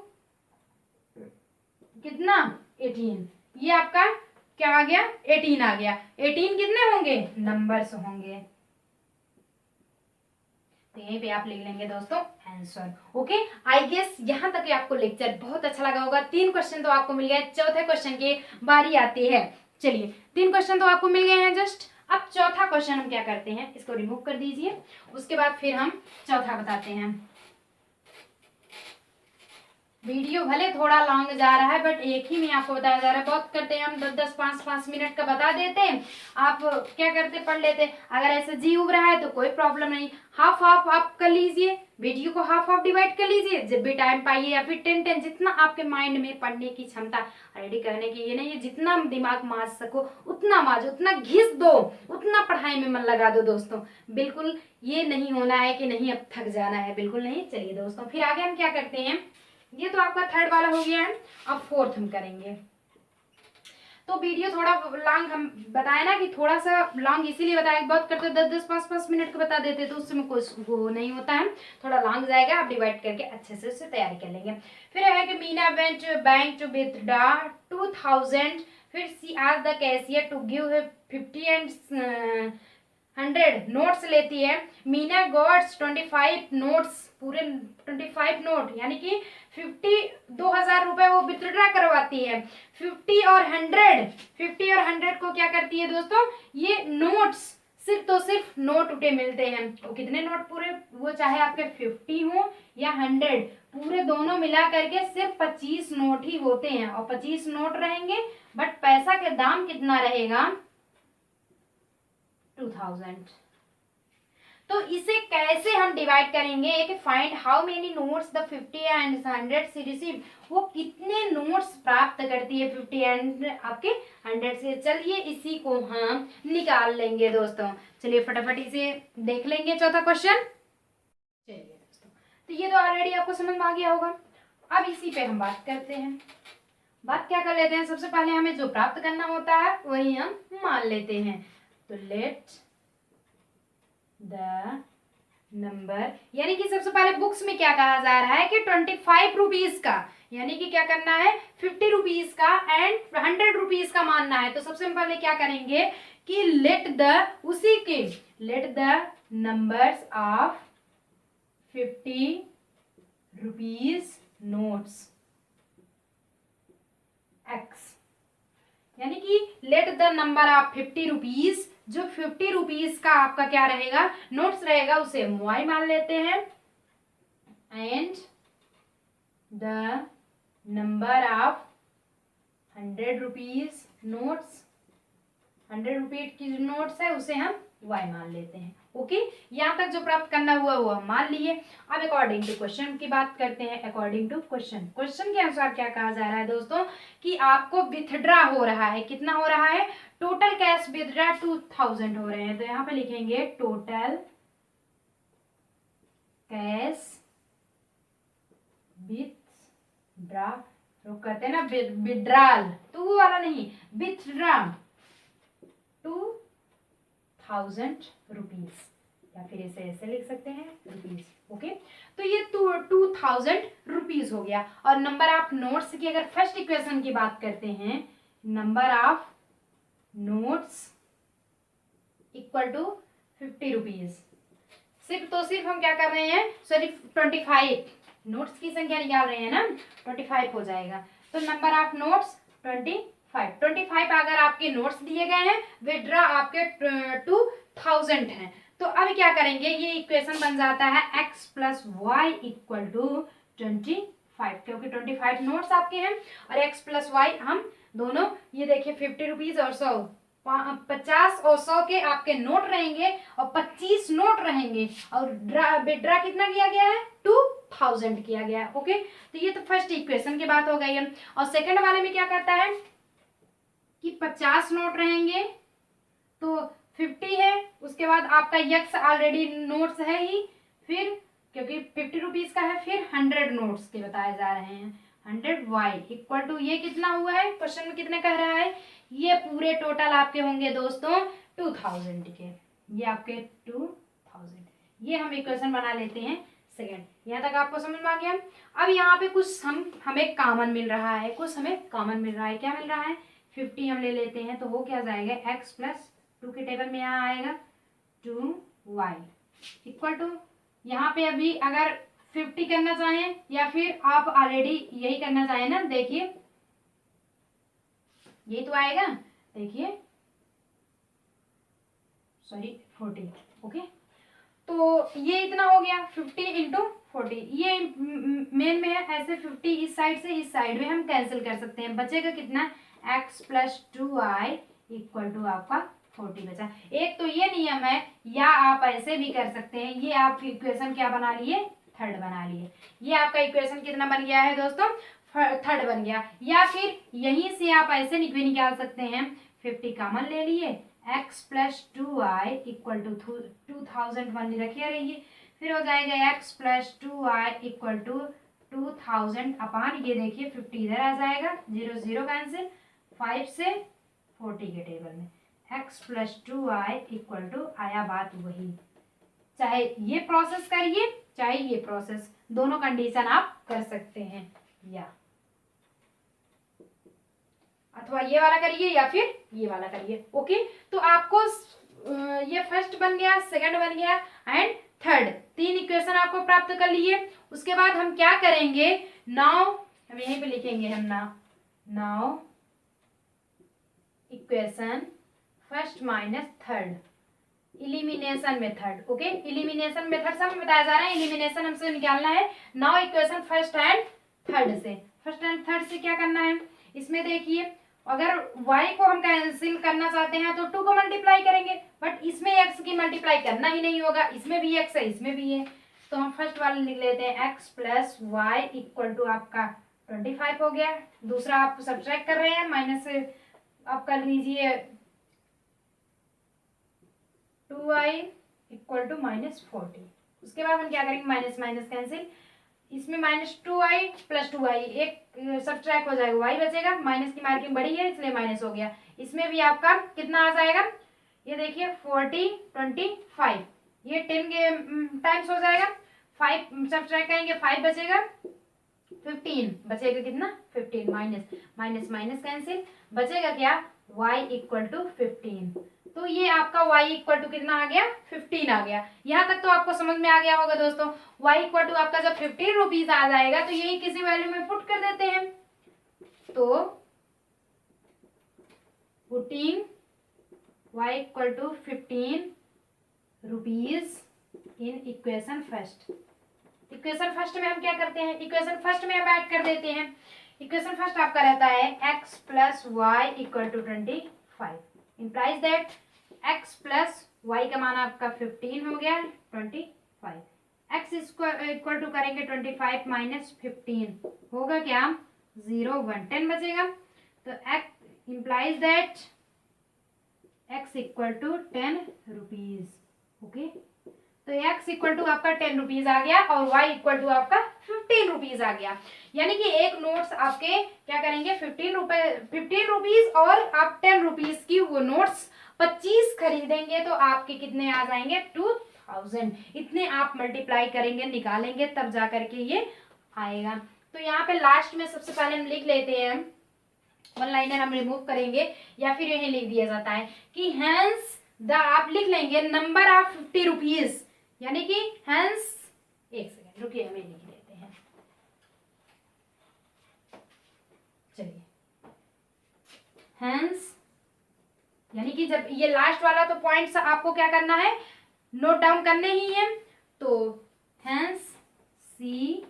कितना 18, ये आपका क्या आ गया 18 आ गया। 18 कितने होंगे, नंबर्स होंगे, तो यहीं पे आप लिख लेंगे दोस्तों आंसर। ओके, आई गेस यहाँ तक आपको लेक्चर बहुत अच्छा लगा होगा। 3 क्वेश्चन तो आपको मिल गए, चौथे क्वेश्चन की बारी आती है। चलिए 3 क्वेश्चन तो आपको मिल गए हैं जस्ट। अब चौथा क्वेश्चन हम क्या करते हैं, इसको रिमूव कर दीजिए, उसके बाद फिर हम चौथा बताते हैं। वीडियो भले थोड़ा लॉन्ग जा रहा है बट एक ही में आपको बताया जा रहा है। बहुत करते हैं हम 10-10 5-5 मिनट का बता देते हैं, आप क्या करते पढ़ लेते। अगर ऐसे जी उब रहा है तो कोई प्रॉब्लम नहीं, हाफ हाफ आप कर लीजिए, वीडियो को हाफ हाफ डिवाइड कर लीजिए जब भी टाइम पाइए, या फिर 10-10 जितना आपके माइंड में पढ़ने की क्षमता रेडी करने की, ये नहीं है जितना दिमाग मार सको उतना मार, उतना घिस दो, उतना पढ़ाई में मन लगा दो दोस्तों। बिल्कुल ये नहीं होना है कि नहीं अब थक जाना है, बिल्कुल नहीं। चलिए दोस्तों फिर आगे हम क्या करते हैं, ये तो आपका थर्ड वाला हो गया है, अब फोर्थ हम करेंगे। तो वीडियो थोड़ा लॉन्ग हम बताए ना कि थोड़ा सा लॉन्ग इसीलिए बताया, बहुत करते 10-10 5-5 मिनट का बता देते तो उसमें कोई वो नहीं होता है, थोड़ा लॉन्ग जाएगा, आप डिवाइड करके अच्छे से उससे तैयारी कर लेंगे। फिर है कि Meena went to bank to withdraw 2000, फिर she asked the cashier to give 50 and 100 notes लेती है। मीना गॉट्स 25 नोट्स, पूरे 25 नोट यानी कि 2000 रुपए वो विथड्रॉ करवाती है। 50 और 100 को क्या करती है दोस्तों, ये नोट्स सिर्फ तो सिर्फ नोट उठे मिलते हैं। वो कितने नोट पूरे, वो चाहे आपके 50 हो या 100, पूरे दोनों मिला करके सिर्फ 25 नोट ही होते हैं, और 25 नोट रहेंगे बट पैसा का दाम कितना रहेगा, 2000। तो इसे कैसे हम डिवाइड करेंगे कि find how many notes the 50 and 100 she receive, वो कितने नोट्स प्राप्त करती है 50 एंड आपके 100 से। चलिए इसी को हम निकाल लेंगे दोस्तों। चलिए फटाफट इसे देख लेंगे चौथा क्वेश्चन। चलिए दोस्तों तो ये तो ऑलरेडी आपको समझ में आ गया होगा। अब इसी पे हम बात करते हैं। बात क्या कर लेते हैं, सबसे पहले हमें जो प्राप्त करना होता है वही हम मान लेते हैं। तो लेट द नंबर, यानी कि सबसे पहले बुक्स में क्या कहा जा रहा है कि 25 रुपीज का, यानी कि क्या करना है 50 रुपीज का एंड 100 रुपीज का मानना है। तो सबसे पहले क्या करेंगे कि let the numbers of 50 rupees notes x, यानी कि let the number of 50 rupees, जो 50 रुपीज का आपका क्या रहेगा नोट्स रहेगा उसे हम y मान लेते हैं, and the number of 100 rupees notes, 100 rupees की जो नोट्स है उसे हम y मान लेते हैं। ओके, यहाँ तक जो प्राप्त करना हुआ वो हम मान लिए। अब अकॉर्डिंग टू क्वेश्चन की बात करते हैं। अकॉर्डिंग टू क्वेश्चन के अनुसार क्या कहा जा रहा है दोस्तों कि आपको विथड्रॉ हो रहा है, कितना हो रहा है, टोटल कैश विथड्रॉ 2000 हो रहे हैं। तो यहाँ पे लिखेंगे टोटल कैश विथड्रॉ, तो कहते हैं ना विड्रॉल, तो वो वाला नहीं, विथड्रॉ 2000 रुपीज, या फिर इसे ऐसे लिख सकते हैं रुपीज। ओके, तो ये 2000 रुपीज हो गया। और नंबर ऑफ नोट्स की अगर फर्स्ट इक्वेशन की बात करते हैं, number of notes equal to 50 rupees, सिर्फ तो सिर्फ हम क्या कर रहे हैं, सिर्फ 25 नोट्स की संख्या निकाल रहे हैं ना, 25 हो जाएगा। तो नंबर ऑफ नोट्स 25 अगर आपके नोट्स दिए गए हैं, विड्रॉ आपके 2000 हैं। तो अब क्या करेंगे, ये इक्वेशन बन जाता है x plus y equal to 25, क्योंकि 25 नोट्स आपके हैं और x प्लस वाई हम दोनों, ये देखिए 50 रुपीज और 100, 50 और 100 के आपके नोट रहेंगे और 25 नोट रहेंगे, और विड्रॉ कितना किया गया है 2000 किया गया है। ओके, तो ये तो फर्स्ट इक्वेशन की बात हो गई है। और सेकंड वाले में क्या करता है कि 50 नोट रहेंगे तो 50 है, उसके बाद आपका यक्स ऑलरेडी नोट्स है ही, फिर क्योंकि 50 रुपीज का है, फिर 100 नोट्स के बताए जा रहे हैं, 100 वाई इक्वल टू, ये कितना हुआ है क्वेश्चन में कितने कह रहा है, ये पूरे टोटल आपके होंगे दोस्तों 2000 के, ये आपके 2000, ये हम इक्वेशन बना लेते हैं सेकेंड। यहाँ तक आपको समझ में आ गया। अब यहाँ पे कुछ हमें कॉमन मिल रहा है, कुछ हमें कॉमन मिल रहा है, क्या मिल रहा है 50 हम ले लेते हैं, तो वो क्या जाएगा x प्लस 2 के टेबल में यहाँ आएगा 2y इक्वल टू, यहाँ पे अभी अगर 50 करना चाहें या फिर आप ऑलरेडी यही करना चाहें ना, देखिए ये तो आएगा, देखिए सॉरी 40, ओके। तो ये इतना हो गया 50 इंटू 40, ये मेन में है, ऐसे 50 इस साइड से इस साइड में हम कैंसिल कर सकते हैं, बचेगा कितना x plus 2i equal to आपका 40 बचा। एक तो ये नियम है, या आप ऐसे भी कर सकते हैं, ये आप इक्वेशन क्या बना लिए, थर्ड बना लिए। ये आपका इक्वेशन कितना बन गया है दोस्तों, थर्ड बन गया। या फिर यहीं से आप ऐसे भी निकाल सकते हैं, 50 कॉमन ले लिए, x plus 2i equal to 2001 रखे रहिए, फिर हो जाएगा x plus 2i equal to 2000 upon, ये देखिए 50 इधर आ जाएगा, 0 0 कैंसिल, 5 से 40 के टेबल में x plus 2i equal to आया बात वही। चाहे ये प्रोसेस करिए चाहे ये प्रोसेस, दोनों कंडीशन आप कर सकते हैं, या अथवा ये वाला करिए या फिर ये वाला करिए, ओके। तो आपको ये फर्स्ट बन गया, सेकंड बन गया एंड थर्ड, 3 इक्वेशन आपको प्राप्त कर लिए। उसके बाद हम क्या करेंगे, नाउ हम यहीं पे लिखेंगे, हम now equation first minus third, elimination method, okay. Elimination method से हमें बताया जा रहा है, इलिमिनेशन हमसे निकालना है। Now equation first and third से, फर्स्ट एंड थर्ड से क्या करना है, इसमें देखिए अगर y को हम कैंसिल करना चाहते हैं तो 2 को मल्टीप्लाई करेंगे, बट इसमें x की मल्टीप्लाई करना ही नहीं होगा, इसमें भी x है इसमें भी है, तो हम फर्स्ट वाला लिख लेते हैं x plus y equal to आपका 25 हो गया। दूसरा आप सब्ट्रैक्ट कर रहे हैं, माइनस आप कर लीजिए 2i इक्वल टू माइनस 40। उसके बाद हम क्या करेंगे, माइनस माइनस कैंसिल, इसमें माइनस 2i प्लस 2i, एक सब्ट्रैक्ट हो जाएगा, y बचेगा, माइनस की मार्किंग बड़ी है इसलिए माइनस हो गया। इसमें भी आपका कितना आ जाएगा, ये देखिए 40 25, ये 10 के टाइम्स हो जाएगा, 5 सब्ट्रैक्ट करेंगे 5 बचेगा, 15 बचेगा, कितना 15, माइनस माइनस माइनस कैंसिल, बचेगा क्या y इक्वल टू 15। तो ये आपका y इक्वल टू कितना आ गया, 15 आ गया। यहाँ तक तो आपको समझ में आ गया होगा दोस्तों। y इक्वल टू आपका जब 15 रुपीज आ जाएगा तो यही किसी वैल्यू में पुट कर देते हैं, तो putting y equal to 15 rupees in equation first. Equation first में हम क्या करते हैं, इक्वेशन फर्स्ट में हम ऐड कर देते हैं। इक्वेशन फर्स्ट आपका रहता है x plus y equal to 25, implies that x plus y का मान आपका 15 हो गया, 25, x इक्वल टू करेंगे 25 माइनस 15 होगा क्या, 0 1 10 बचेगा, तो x implies that x equal to 10 rupees, okay. तो x इक्वल टू आपका 10 रुपीज आ गया और y इक्वल टू आपका 15 रुपीज आ गया। यानी कि एक नोट्स आपके क्या करेंगे, 15 रुपीज, और आप 10 रुपीज की वो नोट्स 25 खरीदेंगे तो आपके कितने आ जाएंगे, 2000। इतने आप मल्टीप्लाई करेंगे, निकालेंगे, तब जा करके ये आएगा। तो यहाँ पे लास्ट में सबसे पहले हम लिख लेते हैं, वन लाइनर हम रिमूव करेंगे, या फिर यही लिख दिया जाता है कि हेंस द, आप लिख लेंगे नंबर ऑफ 50 रुपीज, यानी कि हेंस, एक सेकेंड रुकिए हमें लिख लेते हैं, चलिए हेंस, यानी कि जब ये लास्ट वाला तो पॉइंट्स आपको क्या करना है, नोट डाउन करने ही है, तो हेंस सी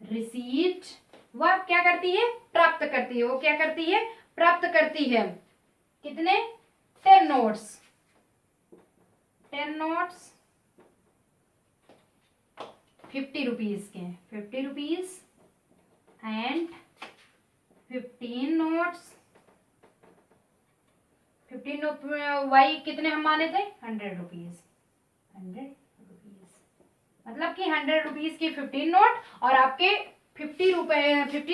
रिसीट, वह क्या करती है, प्राप्त करती है, वो क्या करती है, प्राप्त करती है, कितने, 10 नोट्स, 10 नोट्स 50 रुपीज के, 50 रुपीज एंड 15 नोट्स, 15 वाई कितने हम माने थे, 100 रुपीज, 100 रुपीज, मतलब कि 100 रुपीज की 15 नोट, और आपके 50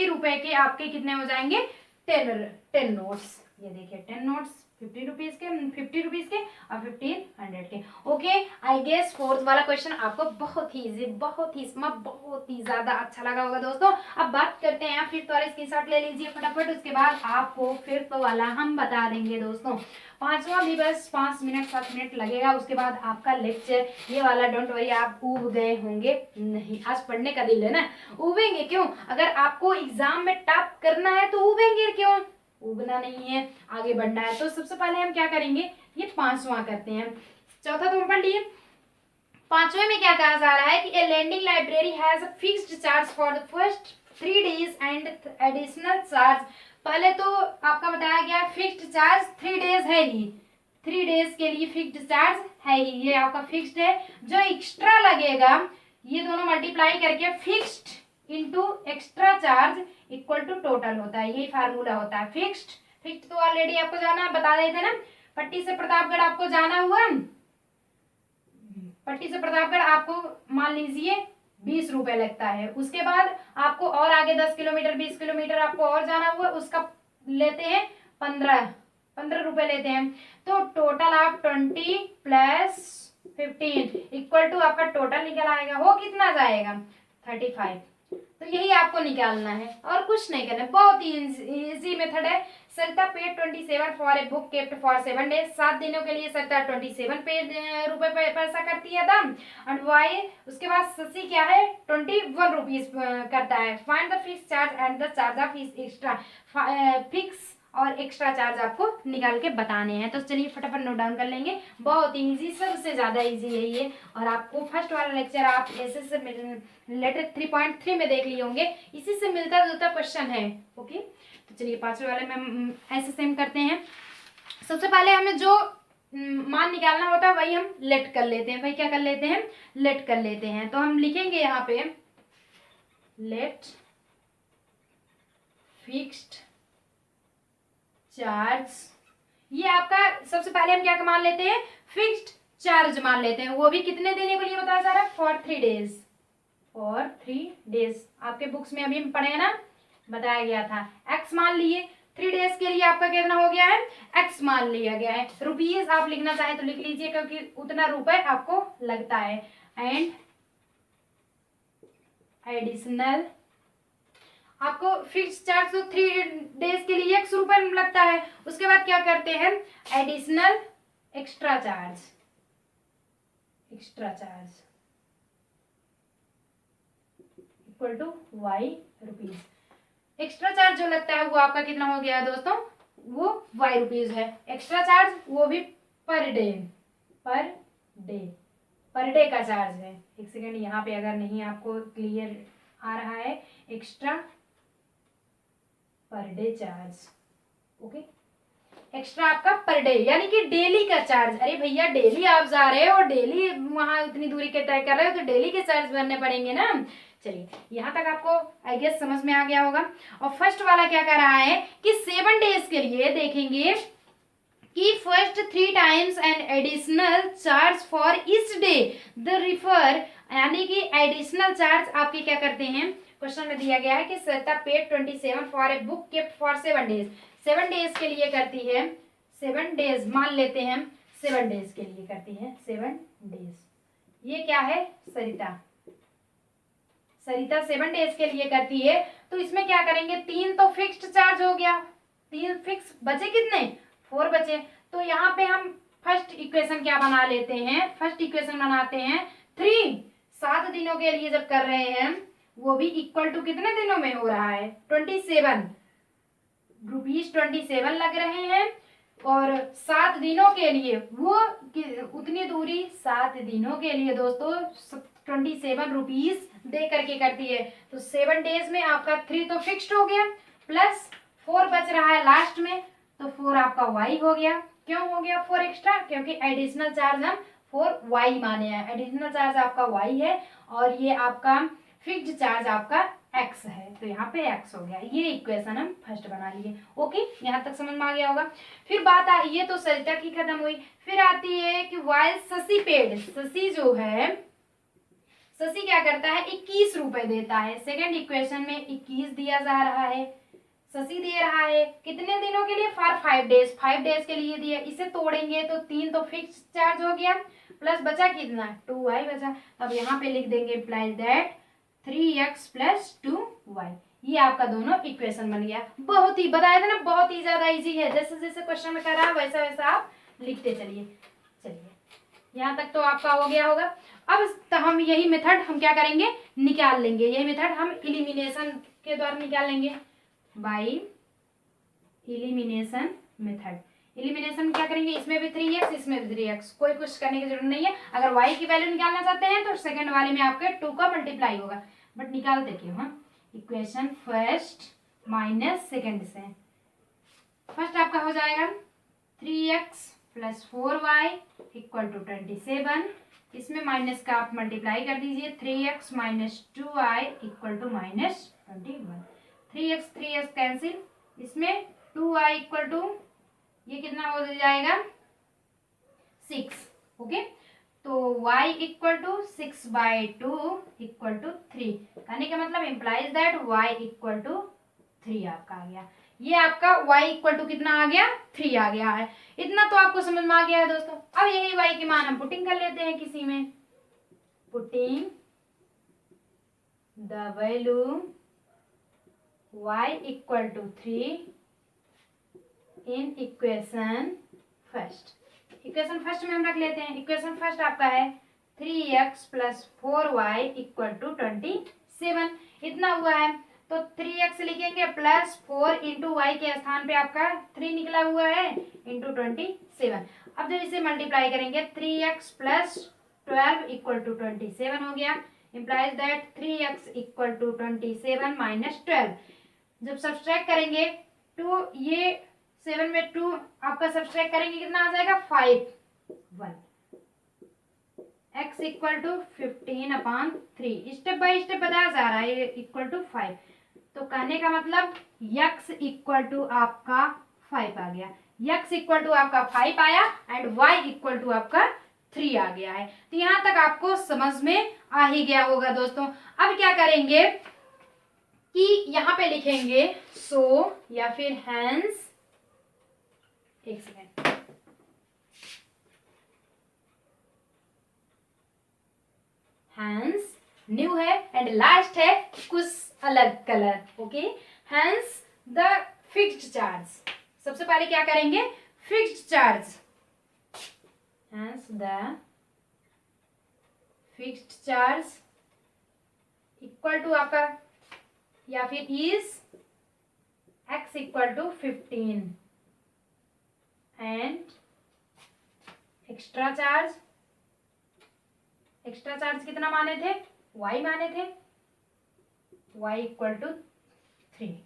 रुपए के आपके कितने हो जाएंगे, 10 नोट्स। ये देखिए 10 नोट्स 50 रुपीज के, 50 रुपीज के और 1500 के, ओके। आई गेस फोर्थ वाला क्वेश्चन आपको बहुत ही इजी, बहुत ही स्मार्ट, बहुत ही ज्यादा अच्छा लगा होगा दोस्तों। अब बात करते हैं फिफ्थ वाले, स्क्रीनशॉट ले लीजिए फटाफट, उसके बाद आपको फिफ्थ वाला हम बता देंगे दोस्तों। पांचवा भी बस 5 मिनट 7 मिनट लगेगा, उसके बाद आपका लेक्चर, ये वाला डोंट वरी, आप ऊब गए होंगे, नहीं आज पढ़ने का दिल है ना, उबेंगे क्यों, अगर आपको एग्जाम में टॉप करना है तो उबेंगे क्यों, उगना नहीं है, आगे बढ़ना है। तो सबसे पहले हम क्या करेंगे, ये 5वां करते हैं। चौथा तो हम पढ़ लिए। 5वें में क्या कहा जा रहा है कि a lending library has a fixed charge for the first 3 days and additional charge. पहले तो आपका बताया गया फिक्स्ड चार्ज 3 डेज है ही, 3 डेज के लिए फिक्स्ड चार्ज है ही, ये आपका फिक्स्ड है। जो एक्स्ट्रा लगेगा ये दोनों मल्टीप्लाई करके fixed into extra charge equal to total होता है, यही फार्मूला होता है। फिक्स्ड तो ऑलरेडी आपको जाना, बता रहे थे ना, पट्टी से प्रतापगढ़ आपको जाना हुआ, पट्टी से प्रतापगढ़ आपको मान लीजिए 20 रुपए लगता है। उसके बाद आपको और आगे 10 किलोमीटर 20 किलोमीटर आपको और जाना हुआ, उसका लेते हैं 15 रुपए लेते हैं। तो टोटल आप 20 प्लस 15 इक्वल टू आपका टोटल निकल आएगा, वो कितना जाएगा 35। तो यही आपको निकालना है और कुछ नहीं करना, बहुत ही इजी मेथड है। Sarita paid 27 for a book kept for 7 days. 7 दिनों के लिए सरिता 27 रुपए पैसा करती है दाम। एंड वाई, उसके बाद शशि क्या है 21 रुपीज करता है। Find the fix charge and the charge of extra. Fix और एक्स्ट्रा चार्ज आपको निकाल के बताने हैं। तो चलिए फटाफट नोट डाउन कर लेंगे, बहुत इजी, सबसे ज्यादा इजी है ये। और आपको फर्स्ट वाला लेक्चर आप ऐसे लेटर 3.3 में देख लिए होंगे, इसी से मिलता जुलता क्वेश्चन है। ओके, तो चलिए 5वें वाले में हम ऐसे सेम करते हैं। सबसे पहले हमें जो मान निकालना होता है वही हम लेट कर लेते हैं, वही क्या कर लेते हैं, लेट कर लेते हैं। तो हम लिखेंगे यहाँ पे लेट फिक्स्ड चार्ज, ये आपका सबसे पहले हम क्या मान लेते हैं, फिक्स्ड चार्ज मान लेते हैं। वो भी कितने देने के लिए बताया जा रहा है, फॉर 3 डेज, फॉर 3 डेज। आपके बुक्स में अभी हम पढ़े ना, बताया गया था। एक्स मान लिए, 3 डेज के लिए आपका कितना हो गया है, एक्स मान लिया गया है। रुपीज आप लिखना चाहे तो लिख लीजिए, क्योंकि उतना रुपए आपको लगता है। एंड एडिशनल, आपको फिक्स चार्ज तो 3 डेज के लिए x रुपए लगता है। उसके बाद क्या करते हैं, additional extra charge, extra charge equal to y rupees. Extra charge जो लगता है वो आपका कितना हो गया दोस्तों, वो y रुपीज है। एक्स्ट्रा चार्ज वो भी per day, per day, per day का चार्ज है। एक सेकेंड, यहाँ पे अगर नहीं आपको क्लियर आ रहा है, extra per day charge. Okay, extra आपका पर डे यानी कि डेली का चार्ज। अरे भैया डेली आप जा रहे हो, डेली वहां इतनी दूरी के तय कर रहे हो, तो डेली के चार्ज भरने पड़ेंगे ना। चलिए यहाँ तक आपको आई गेस समझ में आ गया होगा। और फर्स्ट वाला क्या कर रहा है कि 7 डेज के लिए देखेंगे कि first 3 times and additional charge for each day the refer, यानी कि एडिशनल चार्ज आपके क्या करते हैं, क्वेश्चन में दिया गया है कि Sarita paid 27 for a book kept for 7 days. 7 days के लिए करती है, 7 डेज मान लेते हैं, 7 डेज के लिए करती है, 7 डेज। ये क्या है, सरिता 7 डेज के लिए करती है। तो इसमें क्या करेंगे, 3 तो फिक्स्ड चार्ज हो गया, 3 फिक्स, बचे कितने, 4 बचे। तो यहाँ पे हम फर्स्ट इक्वेशन क्या बना लेते हैं, फर्स्ट इक्वेशन बनाते हैं 3। 7 दिनों के लिए जब कर रहे हैं, वो भी इक्वल टू कितने दिनों में हो रहा है, 27 रुपीज 27 लग रहे हैं। और 7 दिनों के लिए वो उतनी दूरी 7 दिनों के लिए दोस्तों 27 रुपीज दे करके करती है। तो 7 डेज में आपका 3 तो फिक्स्ड हो गया, प्लस 4 बच रहा है लास्ट में, तो 4 आपका वाई हो गया। क्यों हो गया 4 एक्स्ट्रा, क्योंकि एडिशनल चार्ज हम 4 वाई माने हैं। एडिशनल चार्ज आपका वाई है और ये आपका फिक्स्ड चार्ज आपका x है, तो यहाँ पे x हो गया। ये इक्वेशन हम फर्स्ट बना लिए। ओके, यहाँ तक समझ में आ गया होगा। फिर बात आई, ये तो सरिता की खत्म हुई। फिर आती है कि वाइल शशि पेड, शशि जो है, शशि क्या करता है 21 रुपए देता है। सेकेंड इक्वेशन में 21 दिया जा रहा है, शशि दे रहा है कितने दिनों के लिए, फॉर 5 डेज, 5 डेज के लिए दिया। इसे तोड़ेंगे तो 3 तो फिक्स चार्ज हो गया, प्लस बचा कितना 2y बचा। अब यहाँ पे लिख देंगे implies that 3x plus 2y। ये आपका दोनों इक्वेशन बन गया। बहुत ही बताया था ना, बहुत ही ज्यादा इजी है। जैसे जैसे क्वेश्चन में कर रहा है वैसा वैसा आप लिखते चलिए। चलिए यहाँ तक तो आपका हो गया होगा। अब तो हम यही मेथड हम क्या करेंगे, निकाल लेंगे। यही मेथड हम इलिमिनेशन के द्वारा निकाल लेंगे, बाई एलिमिनेशन मेथड। एलिमिनेशन में क्या करेंगे, इसमें भी 3x इसमें भी 3x, कोई कुछ करने की जरूरत नहीं है। अगर y की वैल्यू निकालना चाहते हैं तो सेकंड वाले में आपके 2 का मल्टीप्लाई होगा, बट निकालते क्यों हम, इक्वेशन फर्स्ट माइनस सेकंड से। फर्स्ट आपका हो जाएगा 3x plus 4y equal to 27, इसमें माइनस का आप मल्टीप्लाई कर दीजिए, 3x minus 2y equal to minus 21, 3x cancel, इसमें 2y इक्वल टू ये कितना हो जाएगा 6। ओके, तो y equal to 6/2 equal to 3, कहने का मतलब implies that y equal to 3 आपका आ गया। ये आपका y इक्वल टू कितना आ गया, 3 आ गया है। इतना तो आपको समझ में आ गया है दोस्तों। अब यही y की मान हम पुटिंग कर लेते हैं किसी में, putting the value y equal to 3 in equation first. Equation first में हम रख लेते हैं, इक्वेशन फर्स्ट आपका है 3x plus 4y equal to 27, इतना हुआ है तो 3x लिखेंगे प्लस 4 इंटू वाई के स्थान पे आपका 3 निकला हुआ है इंटू 27। अब जब इसे मल्टीप्लाई करेंगे 3x प्लस 12 इक्वल टू 27 हो गया, implies that 3x equal to 27 minus 12। जब सब्सट्रैक्ट करेंगे तो ये 7 में 2 आपका सब्सट्रैक्ट करेंगे कितना आ जाएगा 5, 1, x equal to 15/3, step by step बताया जा रहा है, इक्वल टू 5। तो कहने का मतलब x इक्वल टू आपका 5 आ गया, x इक्वल टू आपका 5 आया एंड y इक्वल टू आपका 3 आ गया है। तो यहां तक आपको समझ में आ ही गया होगा दोस्तों। अब क्या करेंगे कि यहां पे लिखेंगे सो या फिर हैंस, एक सेकेंड, हैंस न्यू है एंड लास्ट है कुछ अलग colour. Okay, hence the fixed charge, सबसे पहले क्या करेंगे fixed charge, hence the fixed charge equal to आपका या फिर is x equal to 15 and extra charge, extra charge कितना माने थे y माने थे, y इक्वल टू 3।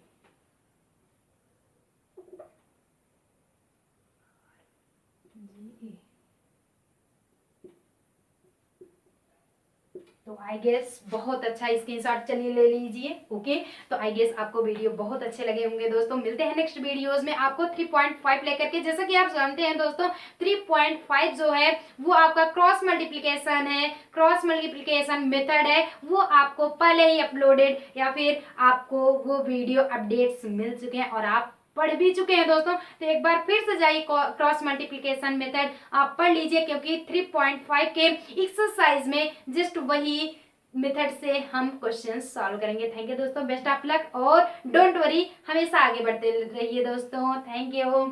तो आई गेस बहुत अच्छा स्क्रीनशॉट चलिए ले लीजिए। ओके, तो आई गेस आपको वीडियो बहुत अच्छे लगे होंगे दोस्तों। मिलते हैं नेक्स्ट वीडियोस में आपको 3.5 लेकर के। जैसा कि आप जानते हैं दोस्तों 3.5 जो है वो आपका क्रॉस मल्टीप्लिकेशन है, क्रॉस मल्टीप्लिकेशन मेथड है, वो आपको पहले ही अपलोडेड या फिर आपको वो वीडियो अपडेट्स मिल चुके हैं और आप पढ़ भी चुके हैं दोस्तों। तो एक बार फिर से जाइए क्रॉस मल्टीप्लिकेशन मेथड आप पढ़ लीजिए, क्योंकि 3.5 के एक्सरसाइज में जस्ट वही मेथड से हम क्वेश्चन सॉल्व करेंगे। थैंक यू दोस्तों, बेस्ट ऑफ लक और डोंट वरी, हमेशा आगे बढ़ते रहिए दोस्तों। Thank you.